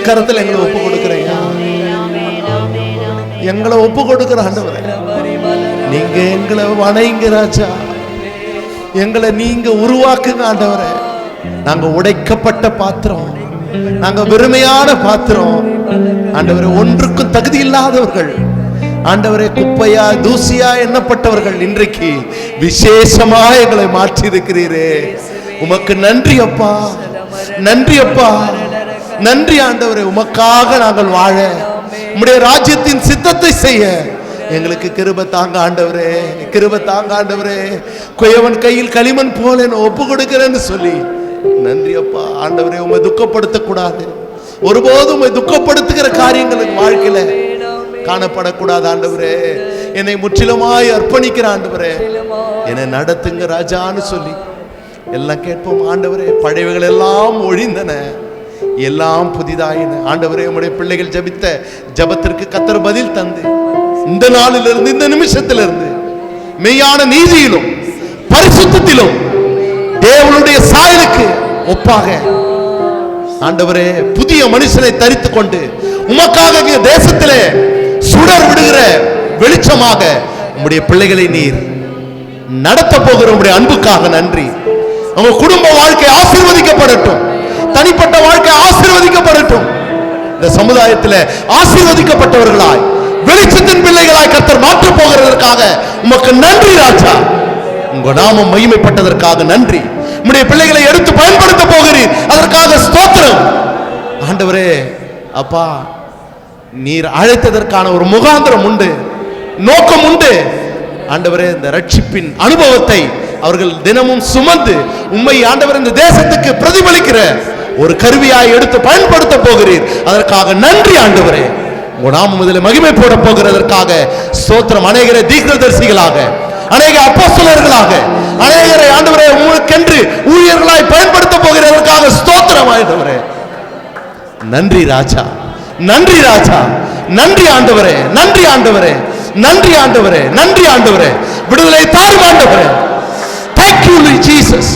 கரத்துல எங்களை ஒப்பு கொடுக்கிறேன். எங்களை ஒப்பு கொடுக்கிற ஆண்டவரே, நீங்க எங்களை வணங்க ராஜா. எங்களை நீங்க உருவாக்குங்க ஆண்டவரே. நாங்க உடைக்கப்பட்ட பாத்திரம், நாங்க வெறுமையான பாத்திரம் ஆண்டவரே. ஒன்றுக்கும் தகுதி இல்லாதவர்கள் ஆண்டவரே, குப்பையா தூசியா எண்ணப்பட்டவர்கள் இன்றைக்கு விசேஷமா எங்களை மாற்றி இருக்கிறீரே. உமக்கு நன்றி அப்பா, நன்றி அப்பா, நன்றி ஆண்டவரே. உமக்காக நாங்கள் வாழ, உம்முடைய ராஜ்யத்தின் சித்தத்தை செய்ய எங்களுக்கு கிருபை தாங்க ஆண்டவரே, கிருபை தாங்க ஆண்டவரே. குயவன் கையில் களிமண் போல ஒப்பு கொடுக்கிறேன்னு சொல்லி நன்றி அப்பா ஆண்டவரே. உம்மை துக்கப்படுத்தக்கூடாது, ஒருபோதும் உம்மை துக்கப்படுத்துகிற காரியங்களுக்கு வாழ்க்கையில காணப்படக்கூடாது ஆண்டவரே. என்னை முற்றிலுமாய் அர்ப்பணிக்கிற ஆண்டவரே, என்னை நடத்துங்க ராஜான்னு சொல்லி எல்லாம் கேட்போம் ஆண்டவரே. பழையவைகள் எல்லாம் ஒழிந்தன, எல்லாம் புதிதாயின ஆண்டவரே. உம்முடைய பிள்ளைகள் ஜபித்த ஜபத்திற்கு கர்த்தர் பதில் தந்து இந்த நாளிலிருந்து, இந்த நிமிஷத்திலிருந்து மெய்யான நீதியிலும் பரிசுத்தத்திலும் தேவனுடைய சாயலுக்கு ஒப்பாக ஆண்டவரே புதிய மனுஷனை தரித்துக் கொண்டு உமக்காக தேசத்திலே சுடர் விடுகிற வெளிச்சமாக உம்முடைய பிள்ளைகளை நீர் நடத்த போகிற உம்முடைய அன்புக்காக நன்றி. உங்க குடும்ப வாழ்க்கை ஆசீர்வதிக்கப்படட்டும், தனிப்பட்ட வாழ்க்கை ஆசீர்வதிக்கப்படட்டும். இந்த சமுதாயத்தில் ஆசீர்வதிக்கப்பட்டவர்களாய் வெளிச்சத்தின் பிள்ளைகளாய் கர்த்தர் மாற்றப் போகிறதற்காக உமக்கு நன்றி ராஜா. உங்க நாமம் மகிமைப்பட்டதற்காக நன்றி. உம்முடைய பிள்ளைகளை எடுத்து பயன்படுத்த போகிறீர், அதற்காக ஸ்தோத்திரம் ஆண்டவரே. அப்பா, நீர் அழைத்ததற்கான ஒரு முகாந்திரம் உண்டு, நோக்கம் உண்டு ஆண்டவரே. இந்த ரட்சிப்பின் அனுபவத்தை அவர்கள் தினமும் சுமந்து உம்மை ஆண்டவர் இந்த தேசத்துக்கு பிரதிபலிக்கிற ஒரு கருவியாய் எடுத்து பயன்படுத்த போகிறீர், அதற்காக நன்றி ஆண்டவரே. உங்க நாமம் இதில் மகிமை போட போகிறதற்காக ஸ்தோத்திரம். அநேகரை தீர்க்கதரிசிகளாக, அநேக அப்போஸ்தலர்களாக, அநேகரை ஆண்டவரே உங்களுக்கென்று ஊழியர்களாய் பயன்படுத்த போகிறதற்காக ஸ்தோத்திரம் ஆண்டவரே. நன்றி ராஜா, நன்றி ராஜா, நன்றி ஆண்டவரே, நன்றி ஆண்டவரே, நன்றி ஆண்டவரே, நன்றி ஆண்டவரே. விடுதலை தாரும் ஆண்டவரே. Thank you Jesus.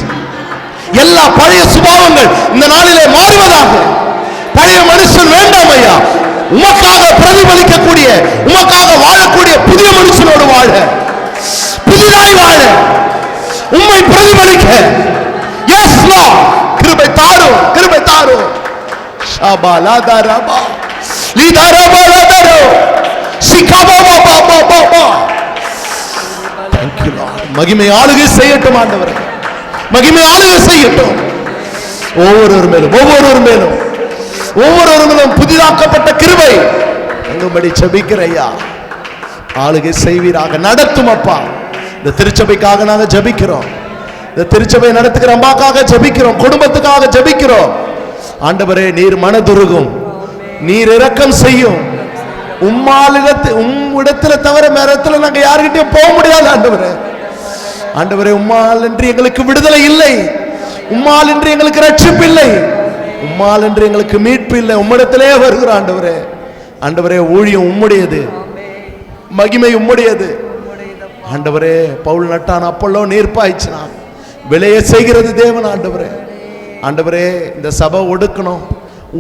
எல்லா பழைய சுபாவங்கள் இந்த நாளிலே மாறுவதாக. பழைய மனுஷன் வேண்டாம் ஐயா. உமக்காக பிரதிபலிக்கக்கூடிய, உமக்காக வாழக்கூடிய புதிய மனுஷனோடு வாழ, புதிதாய் வாழ, உம்மை பிரதிபலிக்க. எஸ் லார்ட், கிருபை தாரும், கிருபை தாரும். ஷாபா லாதா ரபா லீதா ரபா லாதா ரோ சிகாபா பா பா பா பா. Thank you Lord. மகிமை ஆளுகை செய்யட்டும் ஆண்டவரே, மகிமை ஆளுகை செய்யட்டும். ஒவ்வொருவர் மேலும், ஒவ்வொருவர் மேலும், ஒவ்வொருவர் மேலும் புதிதாக்கப்பட்ட கிருபை தங்கும்படி ஜெபிக்கிற ஐயா. ஆளுகை செய்வீராக, நடத்தும் அப்பா. இந்த திருச்சபைக்காக நாங்கள் ஜெபிக்கிறோம், இந்த திருச்சபை நடத்துகிற அம்மாக்காக ஜெபிக்கிறோம், குடும்பத்துக்காக ஜெபிக்கிறோம் ஆண்டவரே. நீர் மனதுருகும், நீர் இரக்கம் செய்யும். உம்மிடத்துல தவிர வேற இடத்துல நாங்க யாருக்கிட்டையும் போக முடியாது ஆண்டவரே. ஆண்டவரே, உம்மால் என்று எங்களுக்கு விடுதலை இல்லை, உம்மால் என்று எங்களுக்கு ரட்சிப்பு இல்லை, உம்மால் என்று எங்களுக்கு மீட்பு இல்லை. உம்மிடத்திலே வருகிற ஆண்டவரே. ஆண்டவரே, ஊழியம் உம்முடையது, மகிமை உம்முடையது ஆண்டவரே. பவுல் நட்டான், அப்பல்லோ நீர் பாய்ச்சினான், விளைய செய்கிறது தேவன் ஆண்டவரே. ஆண்டவரே, இந்த சபை ஒடுக்கணும்,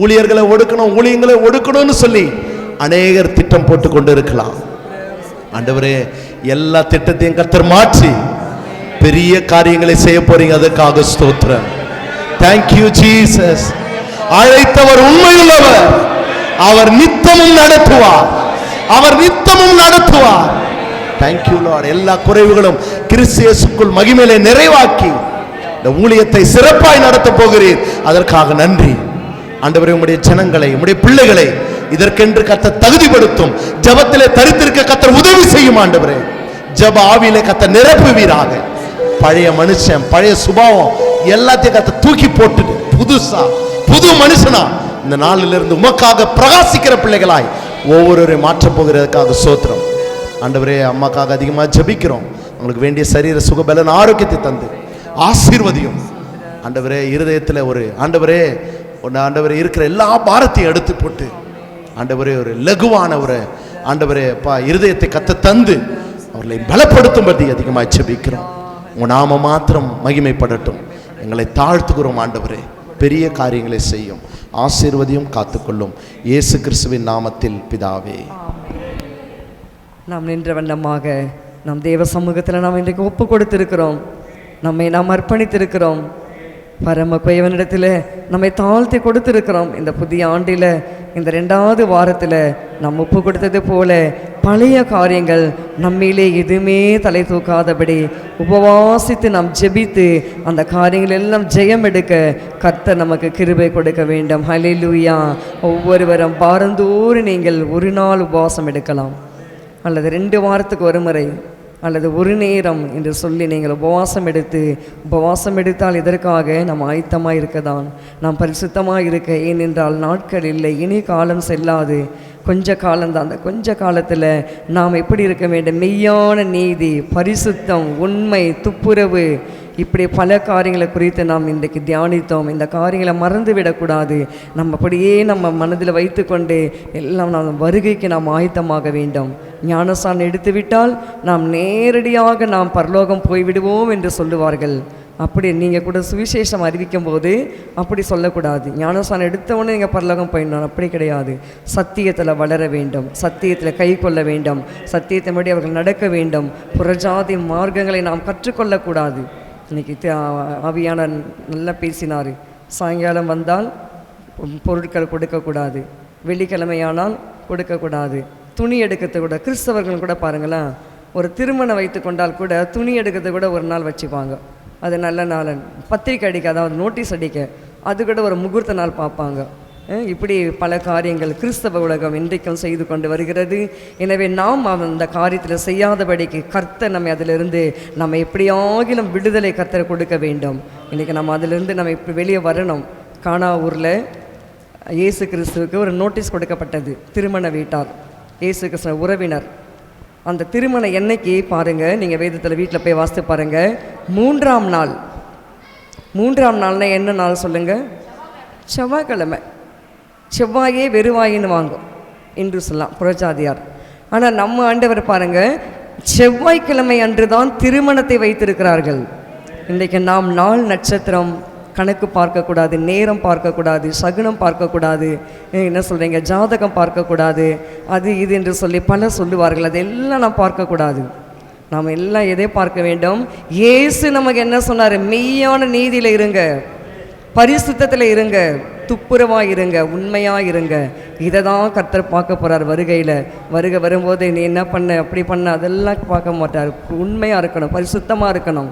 ஊழியர்களை ஒடுக்கணும், ஊழியங்களை ஒடுக்கணும்னு சொல்லி அநேகர் திட்டம் போட்டு கொண்டு இருக்கலாம் ஆண்டவரே. எல்லா திட்டத்தையும் கர்த்தர் மாற்றி பெரிய காரியங்களை செய்ய போறீங்க, அதற்காக ஸ்தோத்திரம். Thank you Jesus. அழைத்தவர் உண்மையுள்ளவர், அவர் நித்தமும் நடத்துவார், அவர் நித்தமும் நடத்துவார். Thank you Lord. எல்லா குறைவுகளும் கிறிஸ்து இயேசுக்குள் மகிமையிலே நிறைவாக்கி இந்த ஊழியத்தை சிறப்பாய் நடத்த போகிறீர், அதற்காக நன்றி ஆண்டவரே. உம்முடைய ஜனங்களை, உம்முடைய பிள்ளைகளை இதற்கென்று கர்த்தர் தகுதிப்படுத்தும். ஜபத்திலே தரித்திருக்க கர்த்தர் உதவி செய்யும் ஆண்டவரே. ஜப ஆவியிலே கர்த்தர் நிரப்புவீராக. பழைய மனுஷன், பழைய சுபாவம் எல்லாத்தையும் கர்த்தர் தூக்கி போட்டுட்டு புதுசா, புது மனுஷனா இந்த நாளிலிருந்து உமக்காக பிரகாசிக்கிற பிள்ளைகளாய் ஒவ்வொருவரையும் மாற்றப் போகிறதுக்காக ஸ்தோத்திரம் ஆண்டவரே. அம்மாக்காக அதிகமாக ஜபிக்கிறோம். உங்களுக்கு வேண்டிய சரீர சுகபலன் ஆரோக்கியத்தை தந்து ஆசீர்வதியும் ஆண்டவரே. இருதயத்தில் ஒரு ஆண்டவரே இருக்கிற எல்லா பாரத்தையும் எடுத்து போட்டு ஆண்டவரே ஒரு லகுவான ஒரு ஆண்டவரே அப்பா இருதயத்தை கத்த தந்து அவர்களை பலப்படுத்தும்படி அதிகமாக ஜெபிக்கிறோம். உங்க நாம மாத்திரம் மகிமைப்படட்டும். எங்களை தாழ்த்துகிறோம் ஆண்டவரே. பெரிய காரியங்களை செய்யும். ஆசீர்வதியும், காத்துக்கொள்ளும். இயேசு கிறிஸ்துவின் நாமத்தில் பிதாவே. நாம் நின்ற வண்ணமாக நம் தேவ சமூகத்தில் நாம் இன்றைக்கு ஒப்பு கொடுத்திருக்கிறோம். நம்மை நாம் அர்ப்பணித்திருக்கிறோம். பரம குயவனிடத்தில் நம்மை தாழ்த்தி கொடுத்திருக்கிறோம். இந்த புதிய ஆண்டில் இந்த 2வது வாரத்தில் நாம் ஒப்பு கொடுத்தது போல பழைய காரியங்கள் நம்மிலே எதுவுமே தலை தூக்காதபடி உபவாசித்து நாம் ஜெபித்து அந்த காரியங்கள் எல்லாம் ஜெயம் எடுக்க கர்த்தர் நமக்கு கிருபை கொடுக்க வேண்டும். ஹல்லேலூயா. ஒவ்வொருவரும் வாரந்தோறும் நீங்கள் ஒரு நாள் உபவாசம் எடுக்கலாம், அல்லது 2 வாரத்துக்கு ஒரு முறை, அல்லது ஒரு நேரம் என்று சொல்லி நீங்கள் உபவாசம் எடுத்தால் இதற்காக நாம் ஆயத்தமாக இருக்கதான், நாம் பரிசுத்தமாக இருக்க. ஏனென்றால் நாட்கள் இல்லை, இனி காலம் செல்லாது, கொஞ்ச காலம்தான். அந்த கொஞ்ச காலத்தில் நாம் எப்படி இருக்க வேண்டும்? மெய்யான நீதி, பரிசுத்தம், உண்மை, துப்புரவு, இப்படி பல காரியங்களை குறித்து நாம் இன்றைக்கு தியானித்தோம். இந்த காரியங்களை மறந்து விடக்கூடாது. நம்ம அப்படியே நம்ம மனதில் வைத்து கொண்டு எல்லாம் நாம் வருகைக்கு நாம் ஆயத்தமாக வேண்டும். ஞானஸ்நானம் எடுத்துவிட்டால் நாம் நேரடியாக நாம் பரலோகம் போய்விடுவோம் என்று சொல்லுவார்கள். அப்படி நீங்கள் கூட சுவிசேஷம் அறிவிக்கும் போது அப்படி சொல்லக்கூடாது. ஞானஸ்நானம் எடுத்தவொடனே நீங்கள் பரலோகம் போயிடணும், அப்படி கிடையாது. சத்தியத்தில் வளர வேண்டும், சத்தியத்தில் கை கொள்ள வேண்டும், சத்தியத்தின்படி அவர்கள் நடக்க வேண்டும். புறஜாதி மார்க்கங்களை நாம் கற்றுக்கொள்ளக்கூடாது. இன்றைக்கி ஆவியான நல்லா பேசினார். சாயங்காலம் வந்தால் பொருட்கள் கொடுக்கக்கூடாது, வெள்ளிக்கிழமையானால் கொடுக்கக்கூடாது, துணி எடுக்கிறது கூட. கிறிஸ்தவர்கள் கூட பாருங்களேன், ஒரு திருமணம் வைத்து கொண்டால் கூட துணி எடுக்கிறது கூட ஒரு நாள் வச்சுப்பாங்க. அது நல்ல நாள். பத்திரிக்கை அடிக்க, அதாவது நோட்டீஸ் அடிக்க, அது கூட ஒரு முகூர்த்த நாள் பார்ப்பாங்க. இப்படி பல காரியங்கள் கிறிஸ்தவ உலகம் இன்றைக்கும் செய்து கொண்டு வருகிறது. எனவே நாம் அந்த காரியத்தில் செய்யாதபடிக்கு கர்த்தர் நம்மை அதிலிருந்து நம்ம எப்படியாகிலும் விடுதலை கர்த்தர் கொடுக்க வேண்டும். இன்றைக்கி நம்ம அதிலிருந்து நம்ம இப்படி வெளியே வரணும். கானா ஊரில் இயேசு கிறிஸ்துவுக்கு ஒரு நோட்டீஸ் கொடுக்கப்பட்டது. திருமண வீட்டார், இயேசு கிறிஸ்துவ உறவினர். அந்த திருமணம் என்னைக்கு பாருங்கள், நீங்கள் வேதத்தில் வீட்டில் போய் வாசித்து பாருங்கள். 3ஆம் நாள். 3ஆம் நாள்னா என்ன நாள் சொல்லுங்கள்? செவ்வாய்க்கிழமை. செவ்வாயே வெறுவாயின்னு வாங்கும் என்று சொல்லலாம் புறஜாதியார். ஆனால் நம்ம ஆண்டவர் பாருங்கள், செவ்வாய்க்கிழமை அன்று தான் திருமணத்தை வைத்திருக்கிறார்கள். இன்றைக்கு நாம் நாள் நட்சத்திரம் கணக்கு பார்க்கக்கூடாது, நேரம் பார்க்கக்கூடாது, சகுனம் பார்க்கக்கூடாது, என்ன சொல்கிறீங்க, ஜாதகம் பார்க்கக்கூடாது, அது இது என்று சொல்லி பல சொல்லுவார்கள். அதெல்லாம் நாம் பார்க்கக்கூடாது. நாம் எல்லாம் எதை பார்க்க வேண்டும்? இயேசு நமக்கு என்ன சொன்னார்? மெய்யான நீதியில் இருங்க, பரிசுத்தத்தில் இருங்க, துப்புரவாக இருங்க, உண்மையாக இருங்க. இதை தான் கர்த்தர் பார்க்க போகிறார் வருகையில். வரும்போது நீ என்ன பண்ண, அப்படி பண்ண, அதெல்லாம் பார்க்க மாட்டார். உண்மையாக இருக்கணும், பரிசுத்தமாக இருக்கணும்.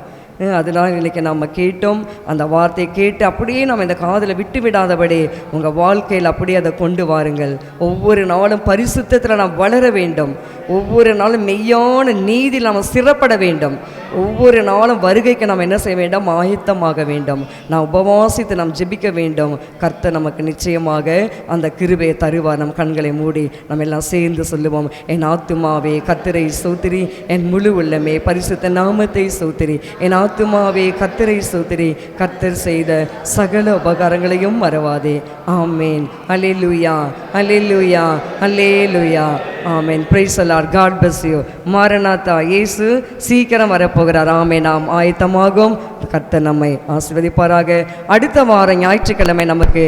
அதனால் இன்றைக்கி நம்ம கேட்டோம். அந்த வார்த்தையை கேட்டு அப்படியே நம்ம இந்த காதில் விட்டு விடாதபடி உங்கள் வாழ்க்கையில் அப்படியே அதை கொண்டு வாருங்கள். ஒவ்வொரு நாளும் பரிசுத்தத்தில் நாம் வளர வேண்டும். ஒவ்வொரு நாளும் மெய்யான நீதியில் நாம் சிறப்பட வேண்டும். ஒவ்வொரு நாளும் வருகைக்கு நாம் என்ன செய்ய வேண்டும்? ஆயத்தமாக வேண்டும். நாம் உபவாசித்து நாம் ஜெபிக்க வேண்டும். கர்த்தர் நமக்கு நிச்சயமாக அந்த கிருபையை தருவார். நம் கண்களை மூடி நம்ம எல்லாம் சேர்ந்து சொல்லுவோம். என் ஆத்துமாவே கர்த்தரை ஸ்தோத்திரி, என் முழு உள்ளமே பரிசுத்த நாமத்தை ஸ்தோத்திரி. என் ஆத்துமாவே கர்த்தரை ஸ்தோத்திரி, கர்த்தர் செய்த சகல உபகாரங்களையும் மறவாதே. ஆமேன். அல்லேலூயா, அல்லேலூயா, அல்லேலூயா. ஆமேன். Praise the lord. God bless you. மாரநாதா, இயேசு சீக்கிரம் வரப்போகிறார். ஆமேன். நாம் ஆயத்தமாகும். கர்த்தர் நம்மை ஆசீர்வதிப்பாராக. அடுத்த வாரம் ஞாயிற்றுக்கிழமை நமக்கு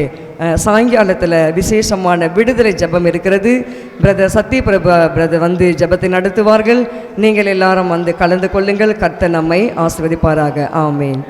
சாயங்காலத்தில் விசேஷமான விடுதலை ஜெபம் இருக்கிறது. பிரதர் சத்யபிரபா பிரதர் வந்து ஜெபத்தை நடத்துவார்கள். நீங்கள் எல்லாரும் வந்து கலந்து கொள்ளுங்கள். கர்த்தர் நம்மை ஆசீர்வதிப்பாராக. ஆமேன்.